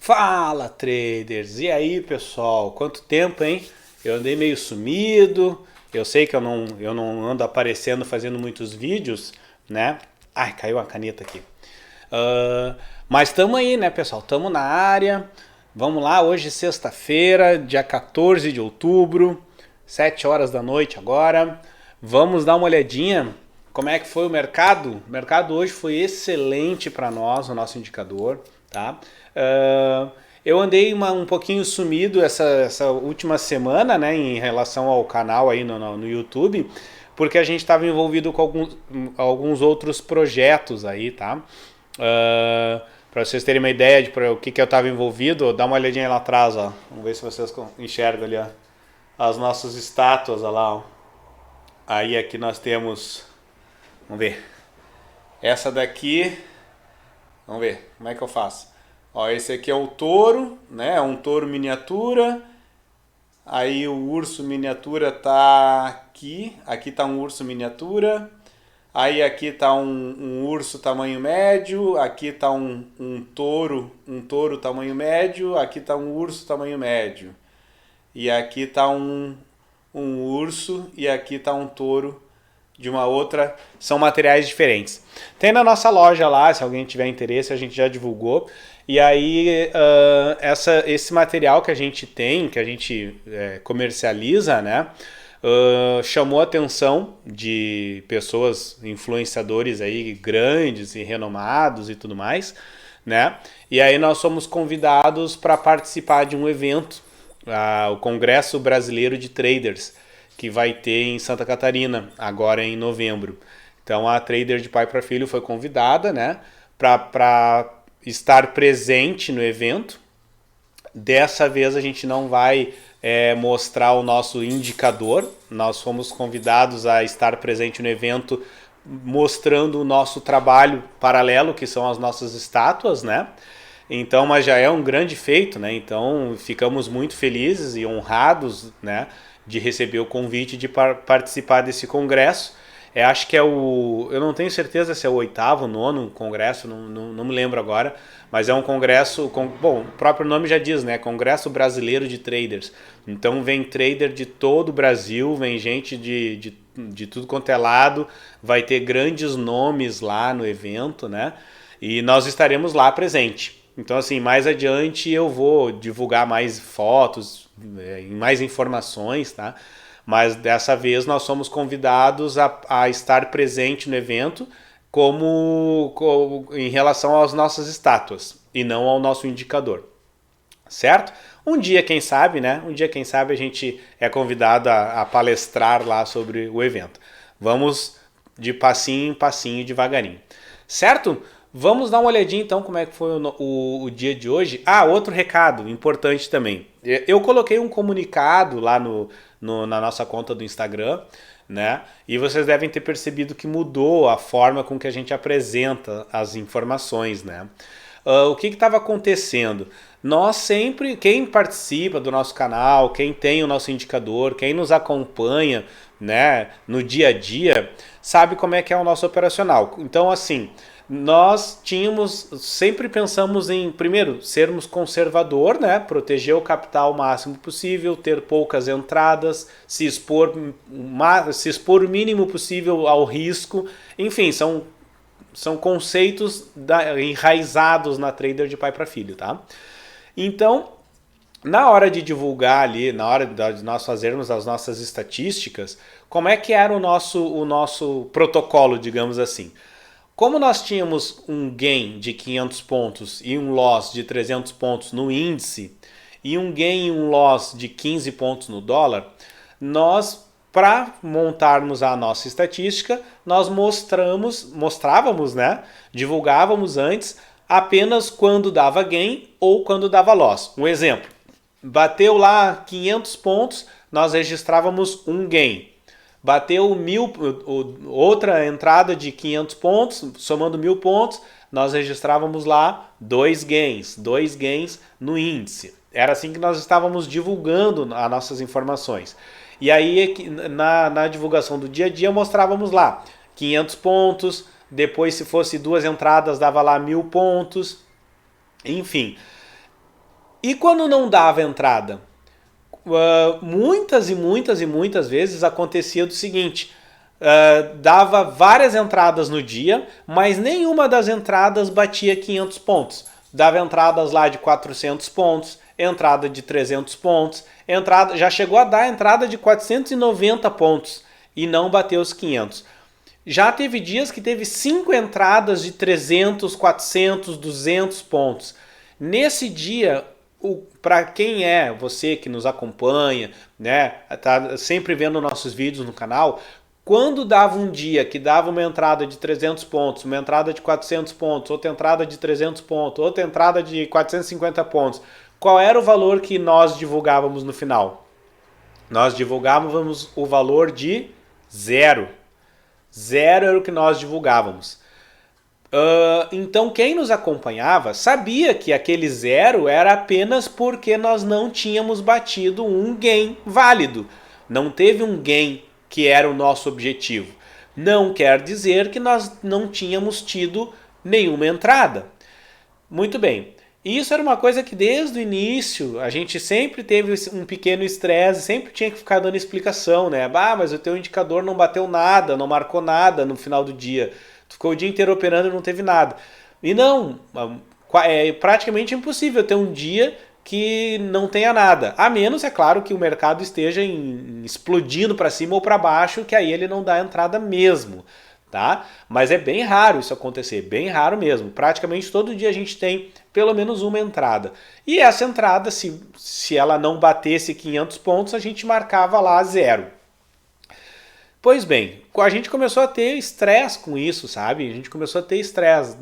Fala, traders! E aí, pessoal? Quanto tempo, hein? Eu andei meio sumido. Eu sei que eu não ando aparecendo fazendo muitos vídeos, né? Ai, caiu a caneta aqui. Ah, mas estamos aí, né, pessoal? Estamos na área. Vamos lá, hoje sexta-feira, dia 14 de outubro, 7 horas da noite agora. Vamos dar uma olhadinha como é que foi o mercado. O mercado hoje foi excelente para nós, o nosso indicador, tá? Eu andei um pouquinho sumido essa última semana, né, em relação ao canal aí no YouTube, porque a gente estava envolvido com alguns outros projetos aí, tá? Para vocês terem uma ideia de o que eu estava envolvido, dá uma olhadinha lá atrás, ó. Vamos ver se vocês enxergam ali, ó, as nossas estátuas, ó lá, ó. Aí aqui nós temos, vamos ver, essa daqui, vamos ver, como é que eu faço? Ó, esse aqui é o touro, né? É um touro miniatura. Aí o urso miniatura tá aqui. Aqui tá um urso miniatura. Aí aqui tá um urso tamanho médio. Aqui tá um touro tamanho médio. Aqui tá um urso tamanho médio. E aqui tá um urso e aqui tá um touro de uma outra. São materiais diferentes. Tem na nossa loja lá, se alguém tiver interesse, a gente já divulgou. E aí esse material que a gente tem, que a gente comercializa, né, chamou a atenção de pessoas, influenciadores aí grandes e renomados e tudo mais, né? E aí nós somos convidados para participar de um evento, o Congresso Brasileiro de Traders, que vai ter em Santa Catarina, agora em novembro. Então a Trader de Pai para Filho foi convidada, né, para estar presente no evento. Dessa vez a gente não vai mostrar o nosso indicador, nós fomos convidados a estar presente no evento mostrando o nosso trabalho paralelo, que são as nossas estátuas, né? Então, mas já é um grande feito, né? Então, ficamos muito felizes e honrados, né, de receber o convite de participar desse congresso. Acho que eu não tenho certeza se é o oitavo, nono congresso, não me lembro agora, mas é um congresso, bom, o próprio nome já diz, né, Congresso Brasileiro de Traders. Então vem trader de todo o Brasil, vem gente de tudo quanto é lado, vai ter grandes nomes lá no evento, né, e nós estaremos lá presente. Então, assim, mais adiante eu vou divulgar mais fotos, mais informações, tá? Mas dessa vez nós somos convidados a estar presente no evento como em relação às nossas estátuas e não ao nosso indicador, certo? Um dia, quem sabe, né? Um dia, quem sabe, a gente é convidado a palestrar lá sobre o evento. Vamos de passinho em passinho, devagarinho, certo? Vamos dar uma olhadinha então como é que foi o dia de hoje. Outro recado importante também. Eu coloquei um comunicado lá na nossa conta do Instagram, né? E vocês devem ter percebido que mudou a forma com que a gente apresenta as informações, né? O que estava acontecendo? Nós sempre, quem participa do nosso canal, quem tem o nosso indicador, quem nos acompanha, né, no dia a dia, sabe como é que é o nosso operacional. Então, assim, nós sempre pensamos em, primeiro, sermos conservador, né? Proteger o capital o máximo possível, ter poucas entradas, se expor o mínimo possível ao risco. Enfim, são conceitos enraizados na Trader de Pai para Filho, tá? Então, na hora de divulgar ali, na hora de nós fazermos as nossas estatísticas, como é que era o nosso protocolo, digamos assim? Como nós tínhamos um gain de 500 pontos e um loss de 300 pontos no índice, e um gain e um loss de 15 pontos no dólar, nós, para montarmos a nossa estatística, nós mostrávamos, né, divulgávamos antes apenas quando dava gain ou quando dava loss. Um exemplo, bateu lá 500 pontos, nós registrávamos um gain. Bateu outra entrada de 500 pontos, somando 1.000 pontos, nós registrávamos lá dois gains no índice. Era assim que nós estávamos divulgando as nossas informações. E aí, na divulgação do dia a dia, mostrávamos lá 500 pontos, depois se fosse duas entradas dava lá 1.000 pontos, enfim. E quando não dava entrada? Muitas e muitas e muitas vezes acontecia do seguinte: dava várias entradas no dia, mas nenhuma das entradas batia 500 pontos. Dava entradas lá de 400 pontos, entrada de 300 pontos, já chegou a dar entrada de 490 pontos e não bateu os 500. Já teve dias que teve 5 entradas de 300, 400, 200 pontos. Nesse dia, para quem é você que nos acompanha, né, tá sempre vendo nossos vídeos no canal, quando dava um dia que dava uma entrada de 300 pontos, uma entrada de 400 pontos, outra entrada de 300 pontos, outra entrada de 450 pontos, qual era o valor que nós divulgávamos no final? Nós divulgávamos o valor de zero. Zero era o que nós divulgávamos. Então quem nos acompanhava sabia que aquele zero era apenas porque nós não tínhamos batido um gain válido. Não teve um gain que era o nosso objetivo. Não quer dizer que nós não tínhamos tido nenhuma entrada. Muito bem. Isso era uma coisa que desde o início a gente sempre teve um pequeno estresse, sempre tinha que ficar dando explicação, né? Mas o teu indicador não bateu nada, não marcou nada no final do dia. Tu ficou o dia inteiro operando e não teve nada. E não, é praticamente impossível ter um dia que não tenha nada. A menos, é claro, que o mercado esteja explodindo para cima ou para baixo, que aí ele não dá entrada mesmo. Tá? Mas é bem raro isso acontecer, bem raro mesmo. Praticamente todo dia a gente tem pelo menos uma entrada. E essa entrada, se ela não batesse 500 pontos, a gente marcava lá zero. Pois bem, a gente começou a ter estresse com isso, sabe? A gente começou a ter estresse.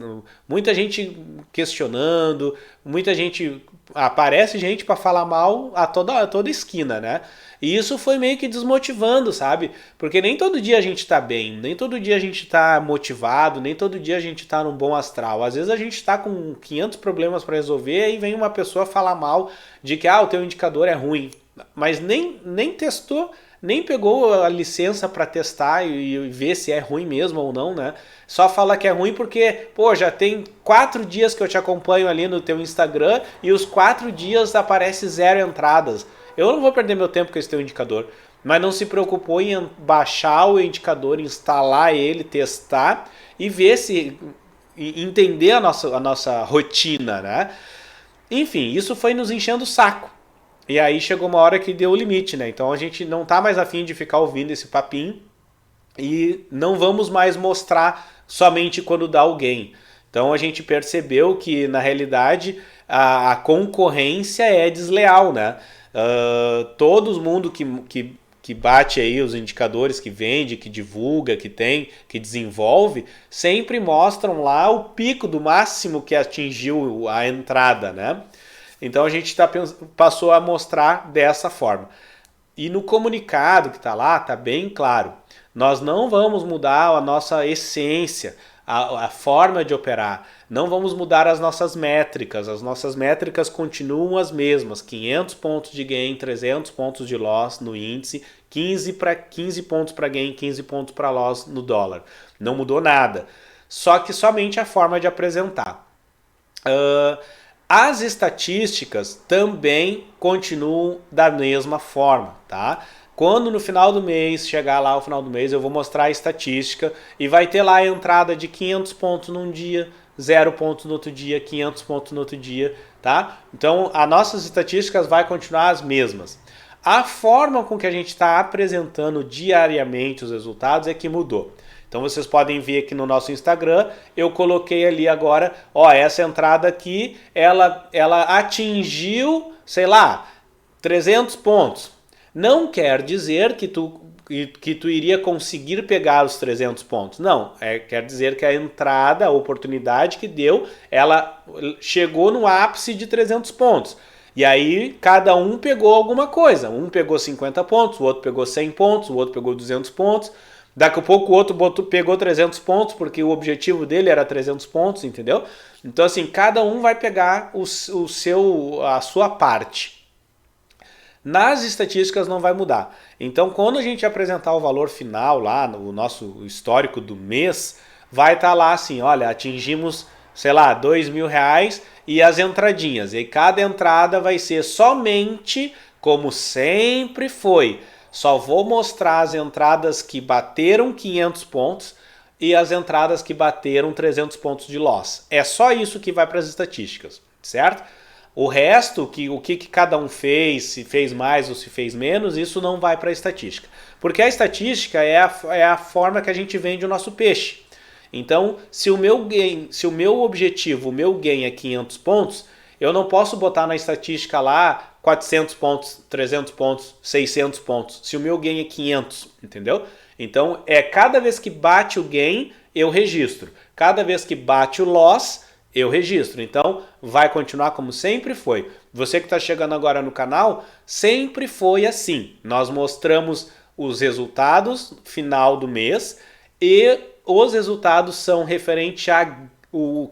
Muita gente questionando, muita gente... Aparece gente para falar mal a toda esquina, né? E isso foi meio que desmotivando, sabe? Porque nem todo dia a gente tá bem, nem todo dia a gente tá motivado, nem todo dia a gente tá num bom astral. Às vezes a gente tá com 500 problemas para resolver e vem uma pessoa falar mal de que o teu indicador é ruim. Mas nem testou, nem pegou a licença para testar e ver se é ruim mesmo ou não, né? Só fala que é ruim porque, já tem 4 dias que eu te acompanho ali no teu Instagram e os 4 dias aparece 0 entradas. Eu não vou perder meu tempo com esse teu indicador, mas não se preocupou em baixar o indicador, instalar ele, testar e ver se... entender a nossa rotina, né? Enfim, isso foi nos enchendo o saco. E aí chegou uma hora que deu o limite, né? Então a gente não tá mais afim de ficar ouvindo esse papinho e não vamos mais mostrar somente quando dá o gain. Então a gente percebeu que na realidade a concorrência é desleal, né? Todo mundo que bate aí os indicadores, que vende, que divulga, que desenvolve, sempre mostram lá o pico do máximo que atingiu a entrada, né? Então a gente passou a mostrar dessa forma. E no comunicado que está lá, está bem claro. Nós não vamos mudar a nossa essência, a forma de operar. Não vamos mudar as nossas métricas. As nossas métricas continuam as mesmas. 500 pontos de gain, 300 pontos de loss no índice, 15 pontos para gain, 15 pontos para loss no dólar. Não mudou nada. Só que somente a forma de apresentar. As estatísticas também continuam da mesma forma, tá? Quando no final do mês, chegar lá ao final do mês, eu vou mostrar a estatística e vai ter lá a entrada de 500 pontos num dia, 0 pontos no outro dia, 500 pontos no outro dia, tá? Então, as nossas estatísticas vai continuar as mesmas. A forma com que a gente está apresentando diariamente os resultados é que mudou. Então vocês podem ver aqui no nosso Instagram, eu coloquei ali agora, essa entrada aqui, ela atingiu, sei lá, 300 pontos. Não quer dizer que tu iria conseguir pegar os 300 pontos. Não, quer dizer que a entrada, a oportunidade que deu, ela chegou no ápice de 300 pontos. E aí cada um pegou alguma coisa. Um pegou 50 pontos, o outro pegou 100 pontos, o outro pegou 200 pontos. Daqui a pouco o outro pegou 300 pontos, porque o objetivo dele era 300 pontos, entendeu? Então assim, cada um vai pegar a sua parte. Nas estatísticas não vai mudar. Então quando a gente apresentar o valor final lá, no nosso histórico do mês, vai estar lá assim, olha, atingimos, sei lá, R$2.000 e as entradinhas. E cada entrada vai ser somente como sempre foi. Só vou mostrar as entradas que bateram 500 pontos e as entradas que bateram 300 pontos de loss. É só isso que vai para as estatísticas, certo? O resto, o que cada um fez, se fez mais ou se fez menos, isso não vai para a estatística. Porque a estatística é a forma que a gente vende o nosso peixe. Então, se o meu objetivo, o meu gain é 500 pontos, eu não posso botar na estatística lá 400 pontos, 300 pontos, 600 pontos, se o meu gain é 500, entendeu? Então, cada vez que bate o gain, eu registro. Cada vez que bate o loss, eu registro. Então, vai continuar como sempre foi. Você que está chegando agora no canal, sempre foi assim. Nós mostramos os resultados final do mês e os resultados são referentes a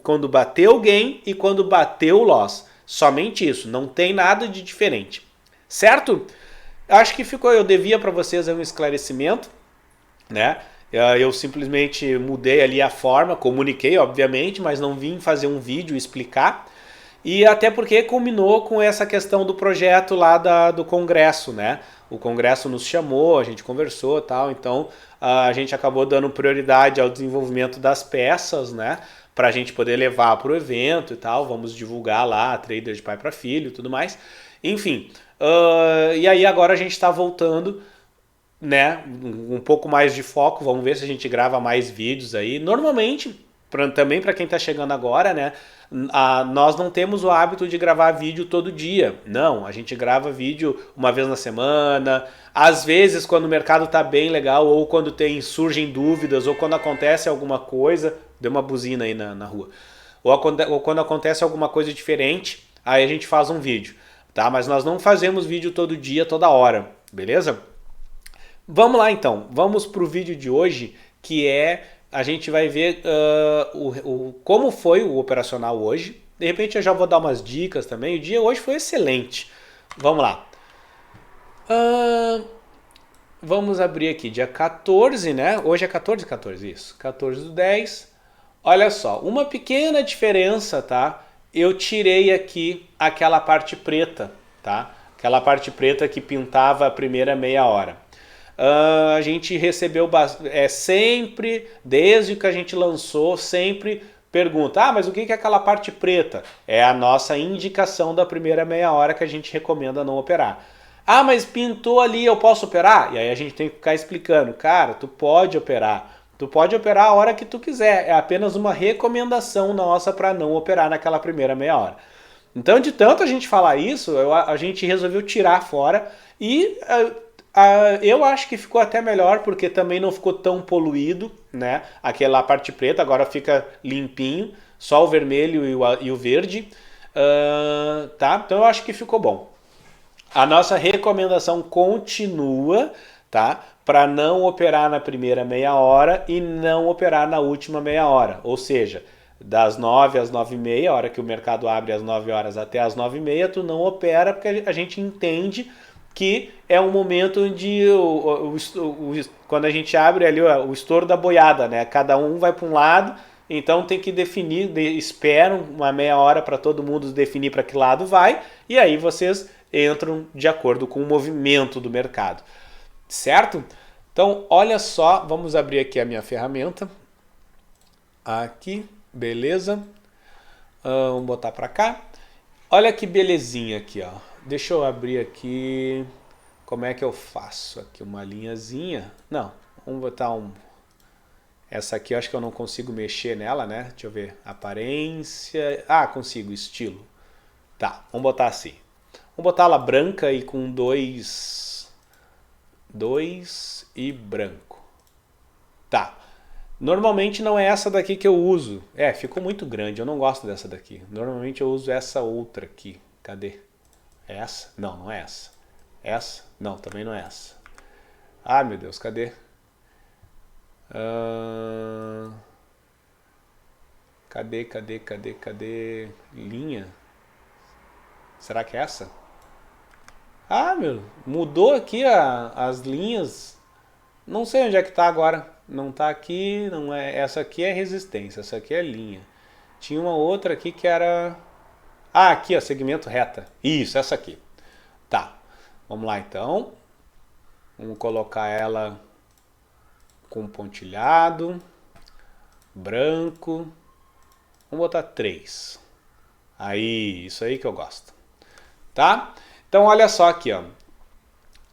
quando bateu o gain e quando bateu o loss. Somente isso, não tem nada de diferente. Certo? Acho que eu devia para vocês um esclarecimento, né? Eu simplesmente mudei ali a forma, comuniquei, obviamente, mas não vim fazer um vídeo explicar. E até porque combinou com essa questão do projeto lá do Congresso, né? O Congresso nos chamou, a gente conversou e tal, então a gente acabou dando prioridade ao desenvolvimento das peças, né? Para a gente poder levar para o evento e tal, vamos divulgar lá, trader de pai para filho e tudo mais. Enfim, e aí agora a gente está voltando, né, um pouco mais de foco, vamos ver se a gente grava mais vídeos aí. Normalmente, também para quem está chegando agora, né, nós não temos o hábito de gravar vídeo todo dia. Não, a gente grava vídeo uma vez na semana, às vezes quando o mercado está bem legal, ou quando surgem dúvidas, ou quando acontece alguma coisa. Deu uma buzina aí na rua. Ou quando acontece alguma coisa diferente, aí a gente faz um vídeo, tá? Mas nós não fazemos vídeo todo dia, toda hora, beleza? Vamos lá então, vamos pro vídeo de hoje, que a gente vai ver como foi o operacional hoje. De repente eu já vou dar umas dicas também. O dia hoje foi excelente. Vamos lá. Vamos abrir aqui, dia 14, né? Hoje é 14, isso. 14/10. Olha só, uma pequena diferença, tá? Eu tirei aqui aquela parte preta, tá? Aquela parte preta que pintava a primeira meia hora. A gente recebeu sempre, desde que a gente lançou, sempre pergunta, mas o que é aquela parte preta? É a nossa indicação da primeira meia hora que a gente recomenda não operar. Mas pintou ali, eu posso operar? E aí a gente tem que ficar explicando, cara, tu pode operar. Tu pode operar a hora que tu quiser, é apenas uma recomendação nossa para não operar naquela primeira meia hora. Então, de tanto a gente falar isso, a gente resolveu tirar fora e eu acho que ficou até melhor, porque também não ficou tão poluído, né? Aquela parte preta agora fica limpinho, só o vermelho e o verde, tá? Então eu acho que ficou bom. A nossa recomendação continua, tá? Para não operar na primeira meia hora e não operar na última meia hora. Ou seja, das 9 às 9h30, a hora que o mercado abre às 9 horas até às 9h30, tu não opera, porque a gente entende que é um momento onde quando a gente abre ali o estouro da boiada, né? Cada um vai para um lado, então tem que definir, esperam uma meia hora para todo mundo definir para que lado vai, e aí vocês entram de acordo com o movimento do mercado. Certo? Então, olha só, vamos abrir aqui a minha ferramenta. Aqui, beleza. Vamos botar para cá. Olha que belezinha aqui, ó. Deixa eu abrir aqui. Como é que eu faço? Aqui uma linhazinha. Não, vamos botar essa aqui eu acho que eu não consigo mexer nela, né? Deixa eu ver. Aparência. Consigo, estilo. Tá, vamos botar assim. Vamos botar ela branca e com dois e branco. Tá. Normalmente não é essa daqui que eu uso. Ficou muito grande, eu não gosto dessa daqui. Normalmente eu uso essa outra aqui. Cadê? É essa? Não, não é essa. Essa? Não, também não é essa. Meu Deus, cadê? Cadê? Linha? Será que é essa? Mudou aqui as linhas. Não sei onde é que tá agora. Não tá aqui, não é. Essa aqui é resistência, essa aqui é linha. Tinha uma outra aqui que era Ah, aqui, ó, segmento reta. Isso, essa aqui. Tá, vamos lá então. Vamos colocar ela com pontilhado, branco. Vamos botar 3. Aí, isso aí que eu gosto. Tá? Então olha só aqui, ó.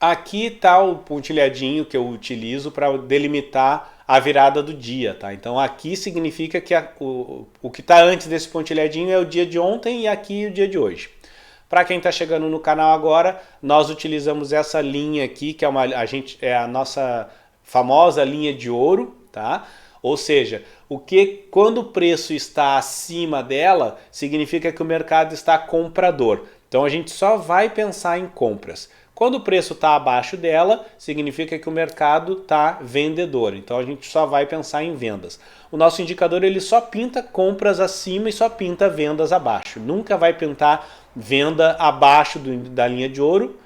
Aqui está o pontilhadinho que eu utilizo para delimitar a virada do dia, tá? Então aqui significa que o que está antes desse pontilhadinho é o dia de ontem e aqui o dia de hoje. Para quem está chegando no canal agora, nós utilizamos essa linha aqui, que é a nossa famosa linha de ouro, tá? Ou seja, quando o preço está acima dela, significa que o mercado está comprador. Então a gente só vai pensar em compras. Quando o preço está abaixo dela, significa que o mercado está vendedor. Então a gente só vai pensar em vendas. O nosso indicador ele só pinta compras acima e só pinta vendas abaixo. Nunca vai pintar venda abaixo da linha de ouro.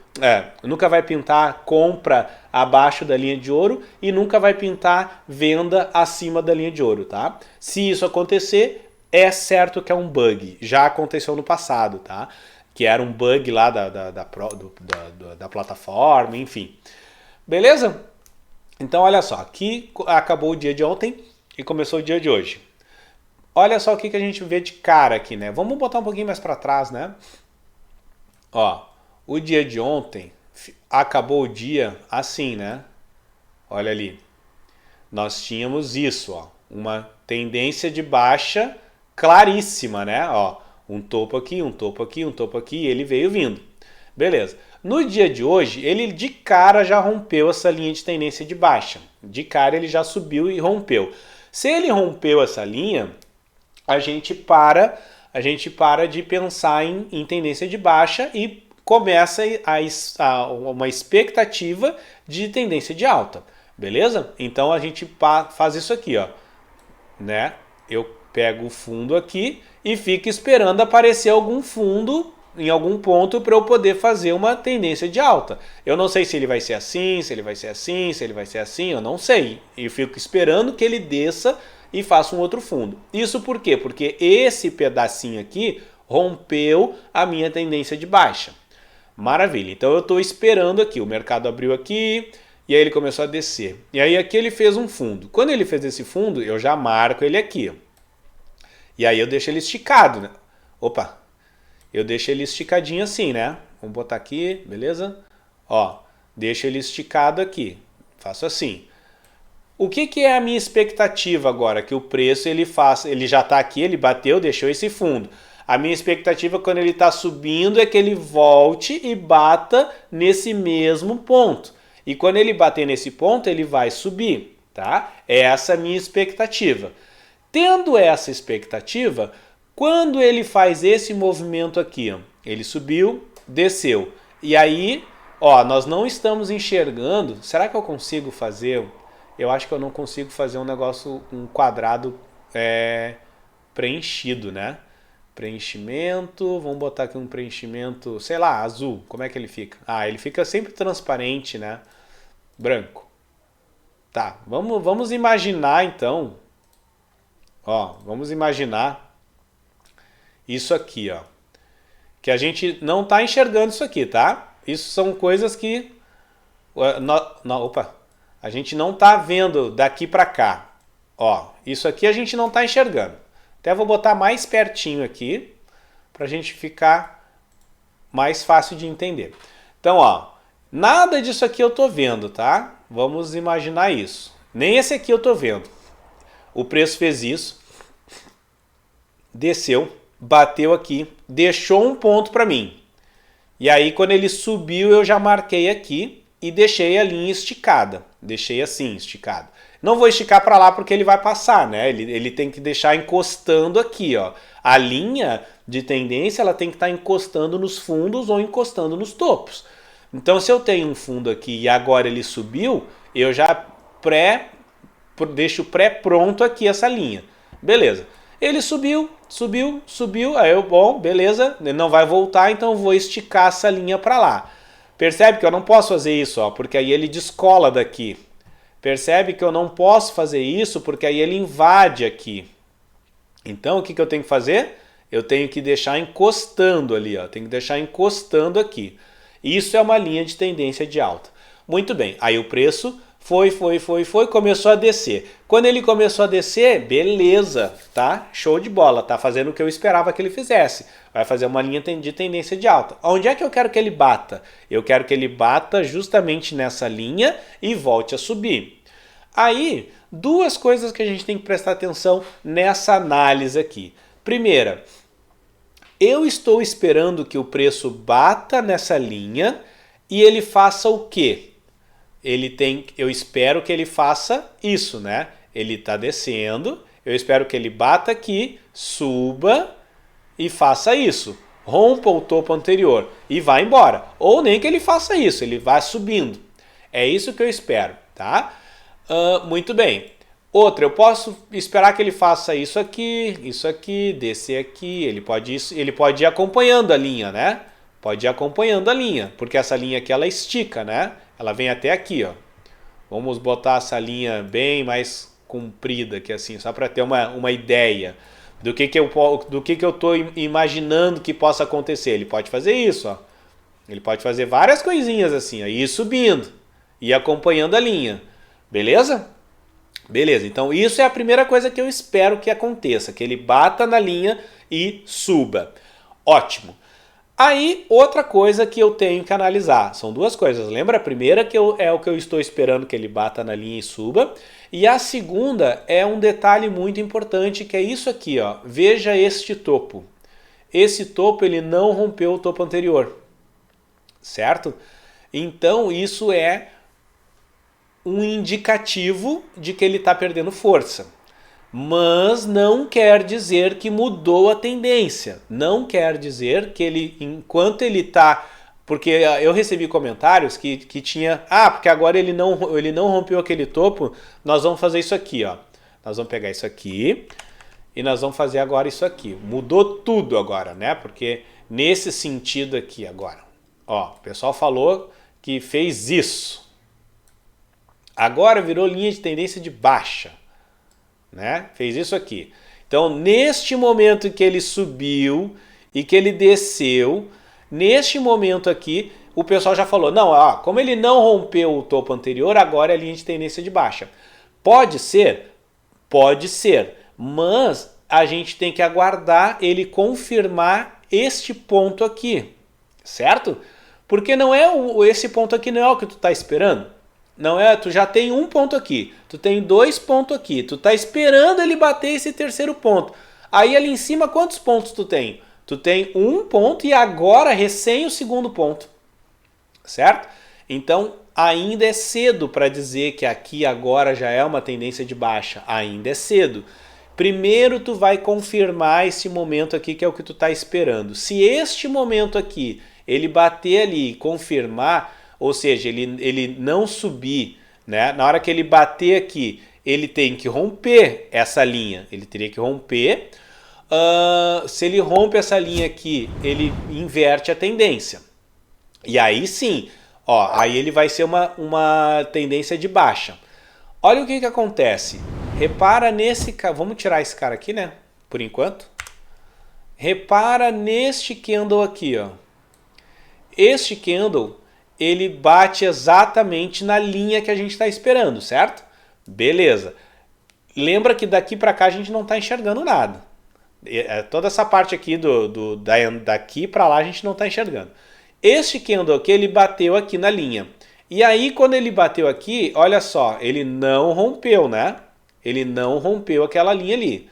Nunca vai pintar compra abaixo da linha de ouro e nunca vai pintar venda acima da linha de ouro, tá? Se isso acontecer, é certo que é um bug. Já aconteceu no passado, tá? Que era um bug lá da plataforma, enfim. Beleza? Então olha só, aqui acabou o dia de ontem e começou o dia de hoje. Olha só o que a gente vê de cara aqui, né? Vamos botar um pouquinho mais para trás, né? Ó, o dia de ontem acabou o dia assim, né? Olha ali. Nós tínhamos isso, ó, uma tendência de baixa claríssima, né? Ó, um topo aqui, um topo aqui, um topo aqui, e ele veio vindo. Beleza. No dia de hoje, ele de cara já rompeu essa linha de tendência de baixa. De cara ele já subiu e rompeu. Se ele rompeu essa linha, a gente para de pensar em tendência de baixa e começa uma expectativa de tendência de alta. Beleza? Então a gente faz isso aqui, ó, né? Eu pego o fundo aqui e fico esperando aparecer algum fundo em algum ponto para eu poder fazer uma tendência de alta. Eu não sei se ele vai ser assim, se ele vai ser assim, se ele vai ser assim, eu não sei. Eu fico esperando que ele desça e faça um outro fundo. Isso por quê? Porque esse pedacinho aqui rompeu a minha tendência de baixa. Maravilha. Então eu estou esperando aqui. O mercado abriu aqui e aí ele começou a descer. E aí aqui ele fez um fundo. Quando ele fez esse fundo, eu já marco ele aqui. E aí eu deixo ele esticado, né? Opa! Eu deixo ele esticadinho assim, né? Vamos botar aqui, beleza? Ó, deixo ele esticado aqui. Faço assim. O que é a minha expectativa agora? Que o preço ele já está aqui, ele bateu, deixou esse fundo. A minha expectativa quando ele está subindo é que ele volte e bata nesse mesmo ponto. E quando ele bater nesse ponto, ele vai subir, tá? Essa é a minha expectativa. Tendo essa expectativa, quando ele faz esse movimento aqui, ó, ele subiu, desceu. E aí, ó, nós não estamos enxergando. Será que eu consigo fazer? Eu acho que eu não consigo fazer um quadrado preenchido, né? Preenchimento, vamos botar aqui um preenchimento, sei lá, azul. Como é que ele fica? Ah, ele fica sempre transparente, né? Branco. Tá, vamos imaginar então. Ó, vamos imaginar isso aqui, ó. Que a gente não está enxergando isso aqui, tá? Isso são coisas que a gente não está vendo daqui para cá. Ó, isso aqui a gente não está enxergando. Até vou botar mais pertinho aqui para a gente ficar mais fácil de entender. Então, ó, nada disso aqui eu tô vendo, tá? Vamos imaginar isso. Nem esse aqui eu tô vendo. O preço fez isso, desceu, bateu aqui, deixou um ponto para mim. E aí quando ele subiu eu já marquei aqui e deixei a linha esticada. Deixei assim, esticado. Não vou esticar para lá porque ele vai passar, né? Ele tem que deixar encostando aqui, ó. A linha de tendência ela tem que estar encostando nos fundos ou encostando nos topos. Então se eu tenho um fundo aqui e agora ele subiu, eu já deixo pré-pronto aqui essa linha. Beleza. Ele subiu, aí eu, bom, beleza, ele não vai voltar, então eu vou esticar essa linha para lá. Percebe que eu não posso fazer isso, ó, porque aí ele descola daqui. Percebe que eu não posso fazer isso porque aí ele invade aqui. Então o que eu tenho que fazer? eu tenho que deixar encostando ali, ó. Tenho que deixar encostando aqui. Isso é uma linha de tendência de alta. Muito bem, aí o preço foi, começou a descer. Quando ele começou a descer, beleza, tá? Show de bola, tá fazendo o que eu esperava que ele fizesse. Vai fazer uma linha de tendência de alta. Onde é que eu quero que ele bata? Eu quero que ele bata justamente nessa linha e volte a subir. Aí, duas coisas que a gente tem que prestar atenção nessa análise aqui. Primeira, eu estou esperando que o preço bata nessa linha e ele faça o quê? Eu espero que ele faça isso, né? Ele está descendo, eu espero que ele bata aqui, suba e faça isso. Rompa o topo anterior e vá embora. Ou nem que ele faça isso, ele vá subindo. É isso que eu espero, tá? Muito bem. Outra, eu posso esperar que ele faça isso aqui, descer aqui. Ele pode ir acompanhando a linha, né? Pode ir acompanhando a linha, porque essa linha aqui ela estica, né? Ela vem até aqui, ó. Vamos botar essa linha bem mais comprida aqui assim, só para ter uma ideia do que eu estou imaginando que possa acontecer. Ele pode fazer isso, ó. Ele pode fazer várias coisinhas assim, ó, ir subindo, ir acompanhando a linha. Beleza? Beleza, então isso é a primeira coisa que eu espero que aconteça, que ele bata na linha e suba. Ótimo. Aí, outra coisa que eu tenho que analisar, são duas coisas. Lembra? A primeira é o que eu estou esperando que ele bata na linha e suba. E a segunda é um detalhe muito importante, que é isso aqui, ó. Veja este topo. Esse topo ele não rompeu o topo anterior, certo? Então isso é um indicativo de que ele está perdendo força. Mas não quer dizer que mudou a tendência. Não quer dizer que ele, enquanto ele está... Porque eu recebi comentários que tinha... porque agora ele não rompeu aquele topo, nós vamos fazer isso aqui, ó. Nós vamos pegar isso aqui e nós vamos fazer agora isso aqui. Mudou tudo agora, né? Porque nesse sentido aqui agora. Ó, o pessoal falou que fez isso. Agora virou linha de tendência de baixa. Né? Fez isso aqui. Então, neste momento em que ele subiu e que ele desceu, neste momento aqui, o pessoal já falou, não, como ele não rompeu o topo anterior, agora é linha de tendência de baixa. Pode ser? Pode ser, mas a gente tem que aguardar ele confirmar este ponto aqui, certo? Porque não é esse ponto aqui não é o que tu está esperando. Não é, tu já tem um ponto aqui, tu tem 2 pontos aqui, tu tá esperando ele bater esse terceiro ponto. Aí ali em cima quantos pontos tu tem? Tu tem um ponto e agora recém o segundo ponto, certo? Então ainda é cedo para dizer que aqui agora já é uma tendência de baixa, ainda é cedo. Primeiro tu vai confirmar esse momento aqui que é o que tu tá esperando. Se este momento aqui ele bater ali e confirmar, ou seja, ele não subir, né? Na hora que ele bater aqui, ele tem que romper essa linha. Ele teria que romper. Se ele rompe essa linha aqui, ele inverte a tendência. E aí sim, ó, aí ele vai ser uma tendência de baixa. Olha o que acontece. Repara nesse cara. Vamos tirar esse cara aqui, né? Por enquanto. Repara neste candle aqui, ó. Este candle... ele bate exatamente na linha que a gente está esperando, certo? Beleza. Lembra que daqui para cá a gente não está enxergando nada. Toda essa parte aqui daqui para lá a gente não está enxergando. Este candle aqui, ele bateu aqui na linha. E aí quando ele bateu aqui, olha só, ele não rompeu, né? Ele não rompeu aquela linha ali.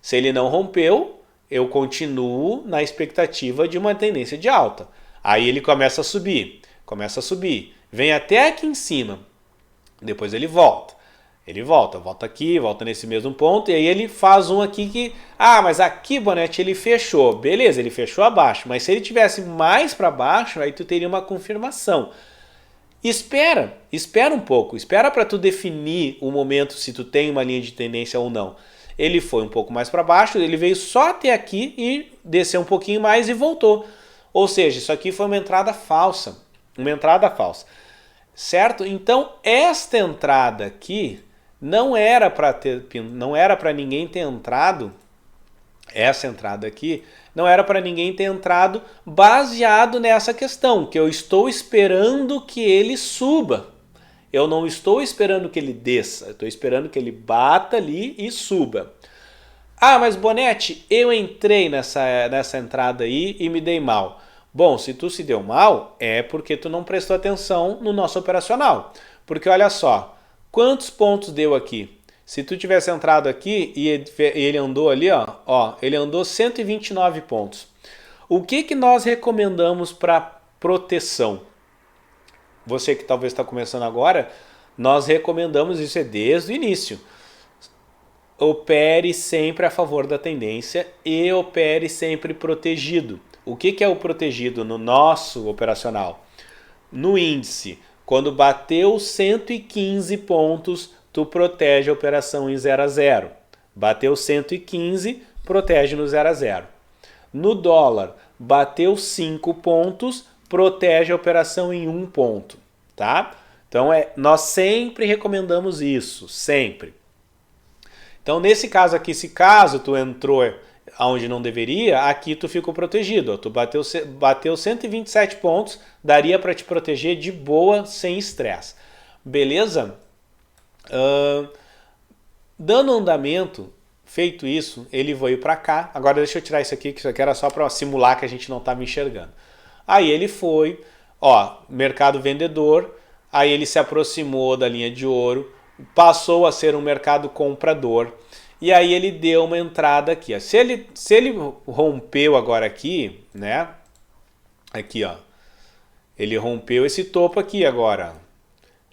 Se ele não rompeu, eu continuo na expectativa de uma tendência de alta. Aí ele começa a subir. Começa a subir, vem até aqui em cima, depois ele volta volta aqui, volta nesse mesmo ponto, e aí ele faz um aqui que, mas aqui, Bonetti, ele fechou, beleza, ele fechou abaixo, mas se ele tivesse mais para baixo, aí tu teria uma confirmação. Espera um pouco, espera para tu definir o momento se tu tem uma linha de tendência ou não. Ele foi um pouco mais para baixo, ele veio só até aqui e desceu um pouquinho mais e voltou. Ou seja, isso aqui foi uma entrada falsa. Uma entrada falsa, certo? Então esta entrada aqui não era para ninguém ter entrado essa entrada aqui, não era para ninguém ter entrado baseado nessa questão, que eu estou esperando que ele suba. Eu não estou esperando que ele desça, eu estou esperando que ele bata ali e suba. Ah, mas Bonetti, eu entrei nessa entrada aí e me dei mal. Bom, se tu se deu mal, é porque tu não prestou atenção no nosso operacional. Porque olha só, quantos pontos deu aqui? Se tu tivesse entrado aqui e ele andou ali, ó, ele andou 129 pontos. O que nós recomendamos para proteção? Você que talvez está começando agora, nós recomendamos isso desde o início. Opere sempre a favor da tendência e opere sempre protegido. O que é o protegido no nosso operacional? No índice, quando bateu 115 pontos, tu protege a operação em 0 a 0. Bateu 115, protege no 0 a 0. No dólar, bateu 5 pontos, protege a operação em 1 ponto, tá? Então nós sempre recomendamos isso, sempre. Então nesse caso aqui, se caso tu entrou onde não deveria, aqui tu ficou protegido. Ó, tu bateu 127 pontos, daria para te proteger de boa, sem estresse. Beleza? Dando andamento, feito isso, ele veio para cá. Agora deixa eu tirar isso aqui, que isso aqui era só para simular que a gente não estava enxergando. Aí ele foi, ó, mercado vendedor, aí ele se aproximou da linha de ouro, passou a ser um mercado comprador, e aí ele deu uma entrada aqui. Ó. Se ele rompeu agora aqui, né? Aqui, ó. Ele rompeu esse topo aqui agora,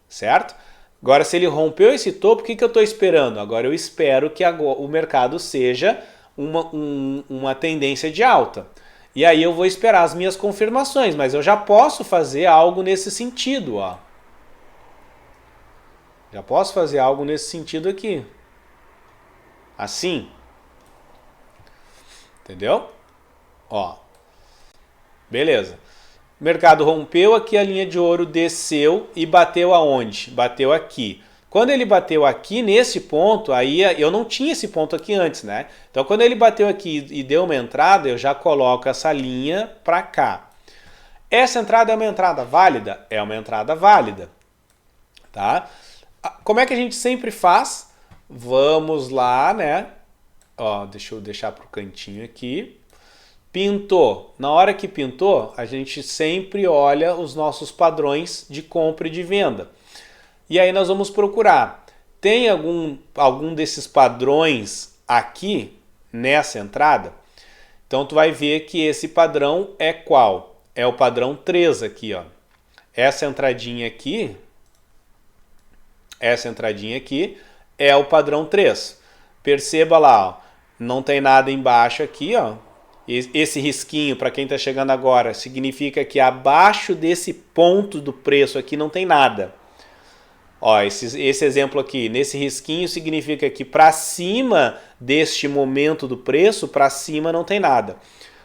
certo? Agora, se ele rompeu esse topo, o que eu estou esperando? Agora eu espero que o mercado seja uma tendência de alta. E aí eu vou esperar as minhas confirmações, mas eu já posso fazer algo nesse sentido, ó. Já posso fazer algo nesse sentido aqui. Assim. Entendeu? Ó. Beleza. O mercado rompeu aqui, a linha de ouro desceu e bateu aonde? Bateu aqui. Quando ele bateu aqui nesse ponto, aí eu não tinha esse ponto aqui antes, né? Então quando ele bateu aqui e deu uma entrada, eu já coloco essa linha para cá. Essa entrada é uma entrada válida? É uma entrada válida. Tá? Como é que a gente sempre faz? Vamos lá, né? Ó, deixa eu deixar pro cantinho aqui. Pintou. Na hora que pintou, a gente sempre olha os nossos padrões de compra e de venda. E aí nós vamos procurar. Tem algum desses padrões aqui nessa entrada? Então tu vai ver que esse padrão é qual? É o padrão 3 aqui, ó. Essa entradinha aqui é o padrão 3. Perceba lá, ó, não tem nada embaixo aqui, ó. Esse risquinho, para quem está chegando agora, significa que abaixo desse ponto do preço aqui não tem nada. Ó, esse exemplo aqui, nesse risquinho, significa que para cima deste momento do preço, para cima não tem nada.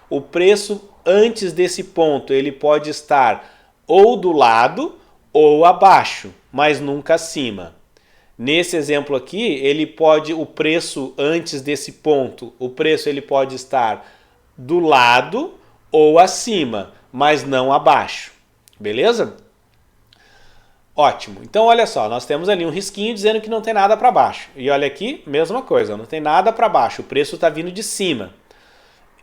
O preço antes desse ponto, ele pode estar ou do lado ou abaixo, mas nunca acima. Nesse exemplo aqui, o preço antes desse ponto, o preço ele pode estar do lado ou acima, mas não abaixo. Beleza? Ótimo. Então, olha só, nós temos ali um risquinho dizendo que não tem nada para baixo. E olha aqui, mesma coisa, não tem nada para baixo, o preço está vindo de cima.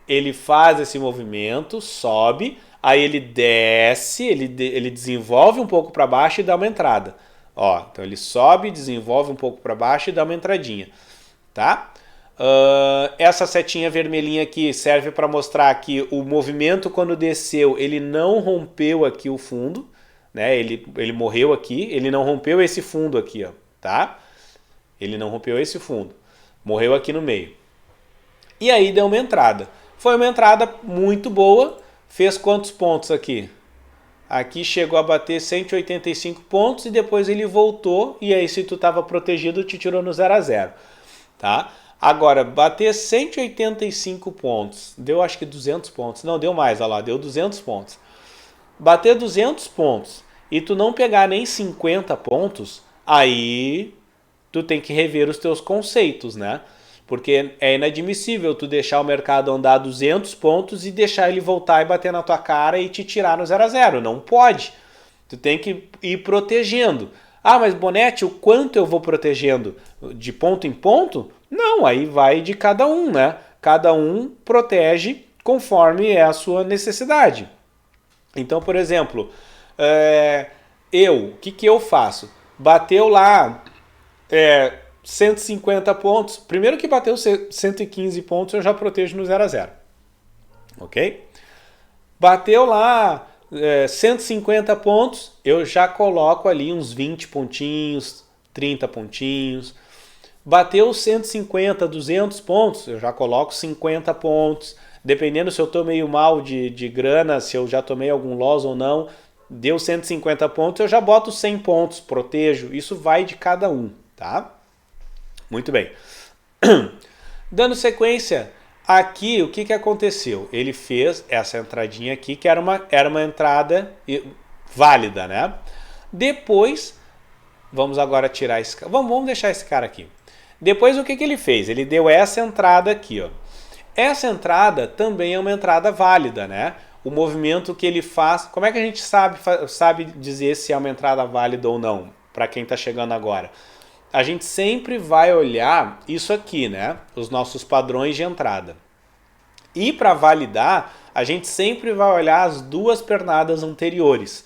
Ele faz esse movimento, sobe, aí ele desce, ele desenvolve um pouco para baixo e dá uma entrada. Ó, então ele sobe, desenvolve um pouco para baixo e dá uma entradinha, tá? Essa setinha vermelhinha aqui serve para mostrar que o movimento quando desceu, ele não rompeu aqui o fundo, né? Ele morreu aqui, ele não rompeu esse fundo aqui, ó, tá? Ele não rompeu esse fundo, morreu aqui no meio. E aí deu uma entrada. Foi uma entrada muito boa, fez quantos pontos aqui? Aqui chegou a bater 185 pontos e depois ele voltou, e aí se tu estava protegido, te tirou no 0 a 0, tá? Agora, bater 185 pontos, deu acho que 200 pontos, não, deu mais, olha lá, deu 200 pontos. Bater 200 pontos e tu não pegar nem 50 pontos, aí tu tem que rever os teus conceitos, né? Porque é inadmissível tu deixar o mercado andar 200 pontos e deixar ele voltar e bater na tua cara e te tirar no 0 a 0. Não pode. Tu tem que ir protegendo. Ah, mas Bonetti, o quanto eu vou protegendo? De ponto em ponto? Não, aí vai de cada um, né? Cada um protege conforme é a sua necessidade. Então, por exemplo, o que eu faço? Bateu lá 150 pontos. Primeiro que bateu 115 pontos, eu já protejo no 0 a 0. Ok? Bateu lá 150 pontos, eu já coloco ali uns 20 pontinhos, 30 pontinhos. Bateu 150, 200 pontos, eu já coloco 50 pontos. Dependendo se eu tô meio mal de grana, se eu já tomei algum loss ou não, deu 150 pontos, eu já boto 100 pontos, protejo. Isso vai de cada um, tá? Muito bem. Dando sequência, aqui o que aconteceu? Ele fez essa entradinha aqui, que era uma entrada válida, né? Depois, vamos agora tirar esse cara. Vamos deixar esse cara aqui. Depois o que ele fez? Ele deu essa entrada aqui, ó. Essa entrada também é uma entrada válida, né? O movimento que ele faz... Como é que a gente sabe dizer se é uma entrada válida ou não? Para quem está chegando agora. A gente sempre vai olhar isso aqui, né? Os nossos padrões de entrada. E para validar, a gente sempre vai olhar as duas pernadas anteriores,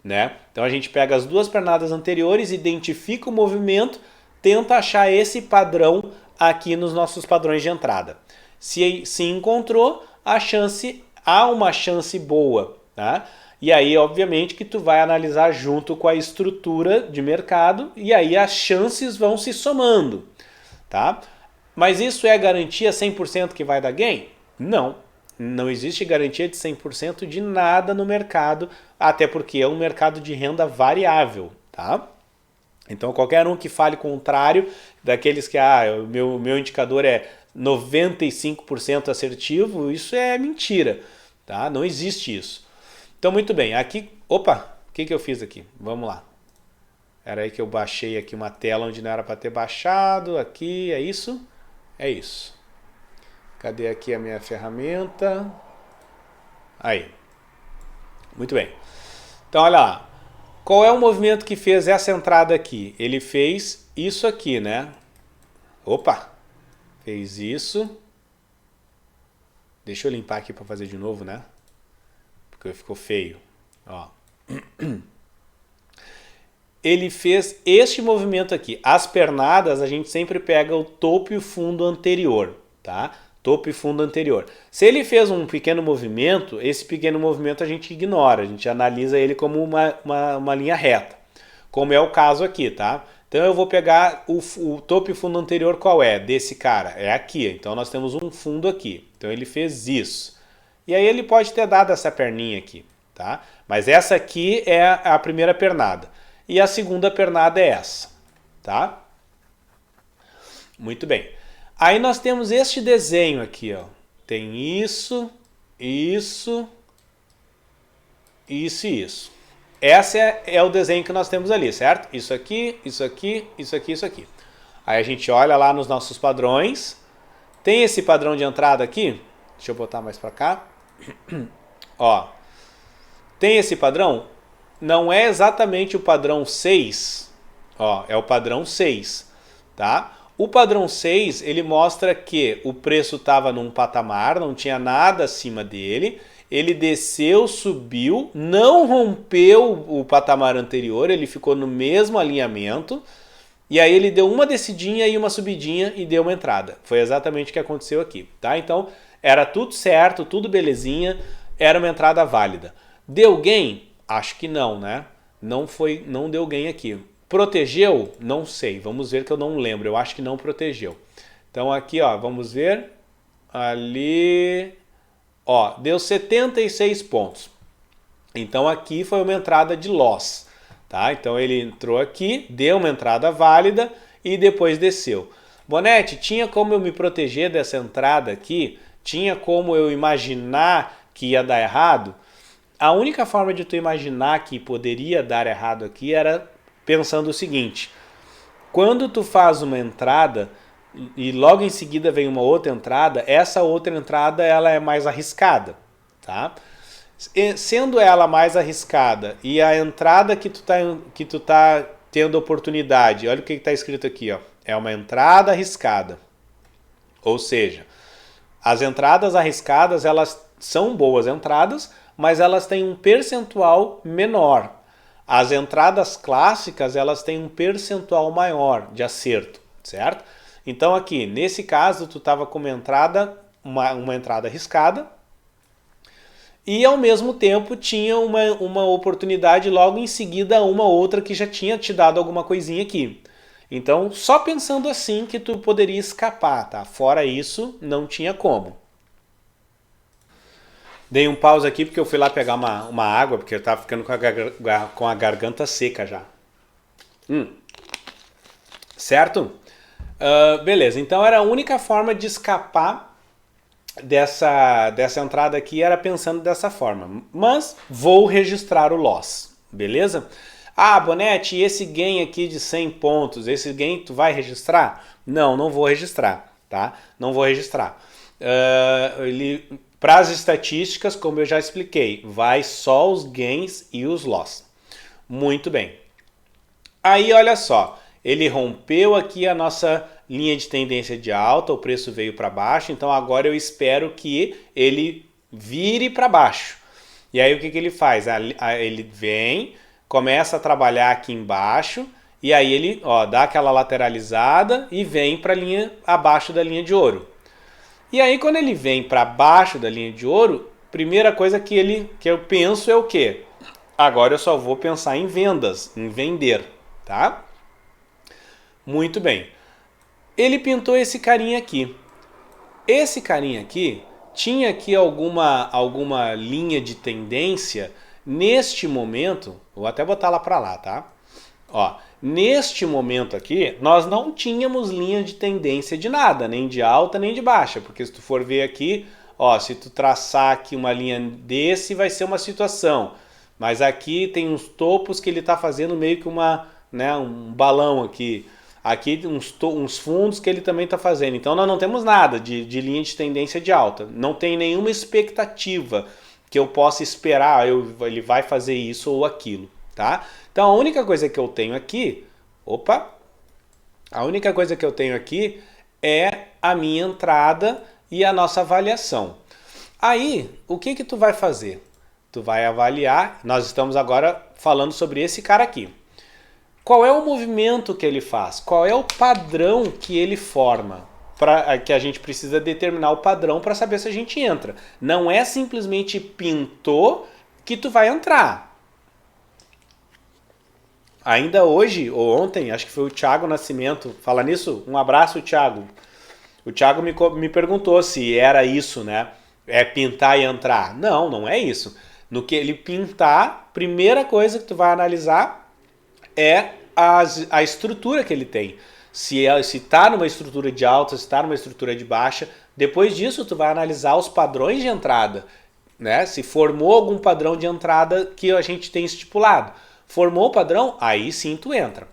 né? Então a gente pega as duas pernadas anteriores, identifica o movimento, tenta achar esse padrão aqui nos nossos padrões de entrada. Se encontrou, há uma chance boa, tá? E aí, obviamente, que tu vai analisar junto com a estrutura de mercado e aí as chances vão se somando, tá? Mas isso é garantia 100% que vai dar gain? Não. Não existe garantia de 100% de nada no mercado, até porque é um mercado de renda variável, tá? Então, qualquer um que fale contrário, daqueles que, o meu indicador é 95% assertivo, isso é mentira, tá? Não existe isso. Então, muito bem, aqui, opa, o que eu fiz aqui? Vamos lá. Era aí que eu baixei aqui uma tela onde não era para ter baixado, aqui, é isso? É isso. Cadê aqui a minha ferramenta? Aí. Muito bem. Então, olha lá. Qual é o movimento que fez essa entrada aqui? Ele fez isso aqui, né? Opa! Fez isso. Deixa eu limpar aqui para fazer de novo, né? Porque ficou feio. Ó. Ele fez este movimento aqui. As pernadas, a gente sempre pega o topo e o fundo anterior, tá? Topo e fundo anterior. Se ele fez um pequeno movimento, esse pequeno movimento a gente ignora. A gente analisa ele como uma linha reta. Como é o caso aqui, tá? Então eu vou pegar o topo e fundo anterior, qual é? Desse cara. É aqui. Então nós temos um fundo aqui. Então ele fez isso. E aí ele pode ter dado essa perninha aqui, tá? Mas essa aqui é a primeira pernada. E a segunda pernada é essa, tá? Muito bem. Aí nós temos este desenho aqui, ó. Tem isso, isso, isso e isso. Esse é o desenho que nós temos ali, certo? Isso aqui, isso aqui, isso aqui, isso aqui. Aí a gente olha lá nos nossos padrões. Tem esse padrão de entrada aqui. Deixa eu botar mais para cá. Ó. Tem esse padrão? Não é exatamente o padrão 6. Ó, é o padrão 6, tá? O padrão 6, ele mostra que o preço estava num patamar, não tinha nada acima dele. Ele desceu, subiu, não rompeu o patamar anterior, ele ficou no mesmo alinhamento. E aí ele deu uma descidinha e uma subidinha e deu uma entrada. Foi exatamente o que aconteceu aqui, tá? Então, era tudo certo, tudo belezinha, era uma entrada válida. Deu gain? Acho que não, né? Não deu gain aqui. Protegeu? Não sei. Vamos ver que eu não lembro. Eu acho que não protegeu. Então aqui, ó, vamos ver. Ali, ó, deu 76 pontos. Então aqui foi uma entrada de loss, tá? Então ele entrou aqui, deu uma entrada válida e depois desceu. Bonetti, tinha como eu me proteger dessa entrada aqui? Tinha como eu imaginar que ia dar errado? A única forma de tu imaginar que poderia dar errado aqui era pensando o seguinte: quando tu faz uma entrada, e logo em seguida vem uma outra entrada, essa outra entrada ela é mais arriscada, tá? Sendo ela mais arriscada e a entrada que tu tá tendo oportunidade, olha o que está escrito aqui, ó, é uma entrada arriscada. Ou seja, as entradas arriscadas, elas são boas entradas, mas elas têm um percentual menor. As entradas clássicas, elas têm um percentual maior de acerto, certo? Então aqui, nesse caso, tu estava com uma entrada arriscada e ao mesmo tempo tinha uma oportunidade logo em seguida uma outra que já tinha te dado alguma coisinha aqui. Então, só pensando assim que tu poderia escapar, tá? Fora isso, não tinha como. Dei um pause aqui porque eu fui lá pegar uma água, porque eu tava ficando com a garganta seca já. Certo? Beleza, então era a única forma de escapar dessa entrada aqui, era pensando dessa forma. Mas vou registrar o loss, beleza? Ah, Bonete, e esse gain aqui de 100 pontos, esse gain tu vai registrar? Não, não vou registrar, tá? Não vou registrar. Para as estatísticas, como eu já expliquei, vai só os gains e os loss. Muito bem. Aí, olha só, ele rompeu aqui a nossa linha de tendência de alta, o preço veio para baixo, então agora eu espero que ele vire para baixo. E aí o que ele faz? Ele vem, começa a trabalhar aqui embaixo, e aí ele dá aquela lateralizada e vem para a linha abaixo da linha de ouro. E aí quando ele vem para baixo da linha de ouro, primeira coisa que eu penso é o quê? Agora eu só vou pensar em vendas, em vender, tá? Muito bem. Ele pintou esse carinha aqui. Esse carinha aqui tinha aqui alguma linha de tendência neste momento. Vou até botar lá para lá, tá? Ó, neste momento aqui, nós não tínhamos linha de tendência de nada, nem de alta nem de baixa, porque se tu for ver aqui, ó, se tu traçar aqui uma linha desse, vai ser uma situação. Mas aqui tem uns topos que ele está fazendo meio que um balão aqui. Aqui uns fundos que ele também está fazendo. Então nós não temos nada de linha de tendência de alta. Não tem nenhuma expectativa que eu possa esperar, ele vai fazer isso ou aquilo, tá? Então a única coisa que eu tenho aqui, a única coisa que eu tenho aqui é a minha entrada e a nossa avaliação. Aí, o que tu vai fazer? Tu vai avaliar, nós estamos agora falando sobre esse cara aqui. Qual é o movimento que ele faz? Qual é o padrão que ele forma? Que a gente precisa determinar o padrão para saber se a gente entra. Não é simplesmente pintou que tu vai entrar. Ainda hoje, ou ontem, acho que foi o Thiago Nascimento. Fala nisso? Um abraço, Thiago. O Thiago me perguntou se era isso, né? É pintar e entrar. Não, não é isso. No que ele pintar, primeira coisa que tu vai analisar é a estrutura que ele tem. Se está numa estrutura de alta, se está numa estrutura de baixa. Depois disso, tu vai analisar os padrões de entrada, né? Se formou algum padrão de entrada que a gente tem estipulado. Formou o padrão, aí sim tu entra.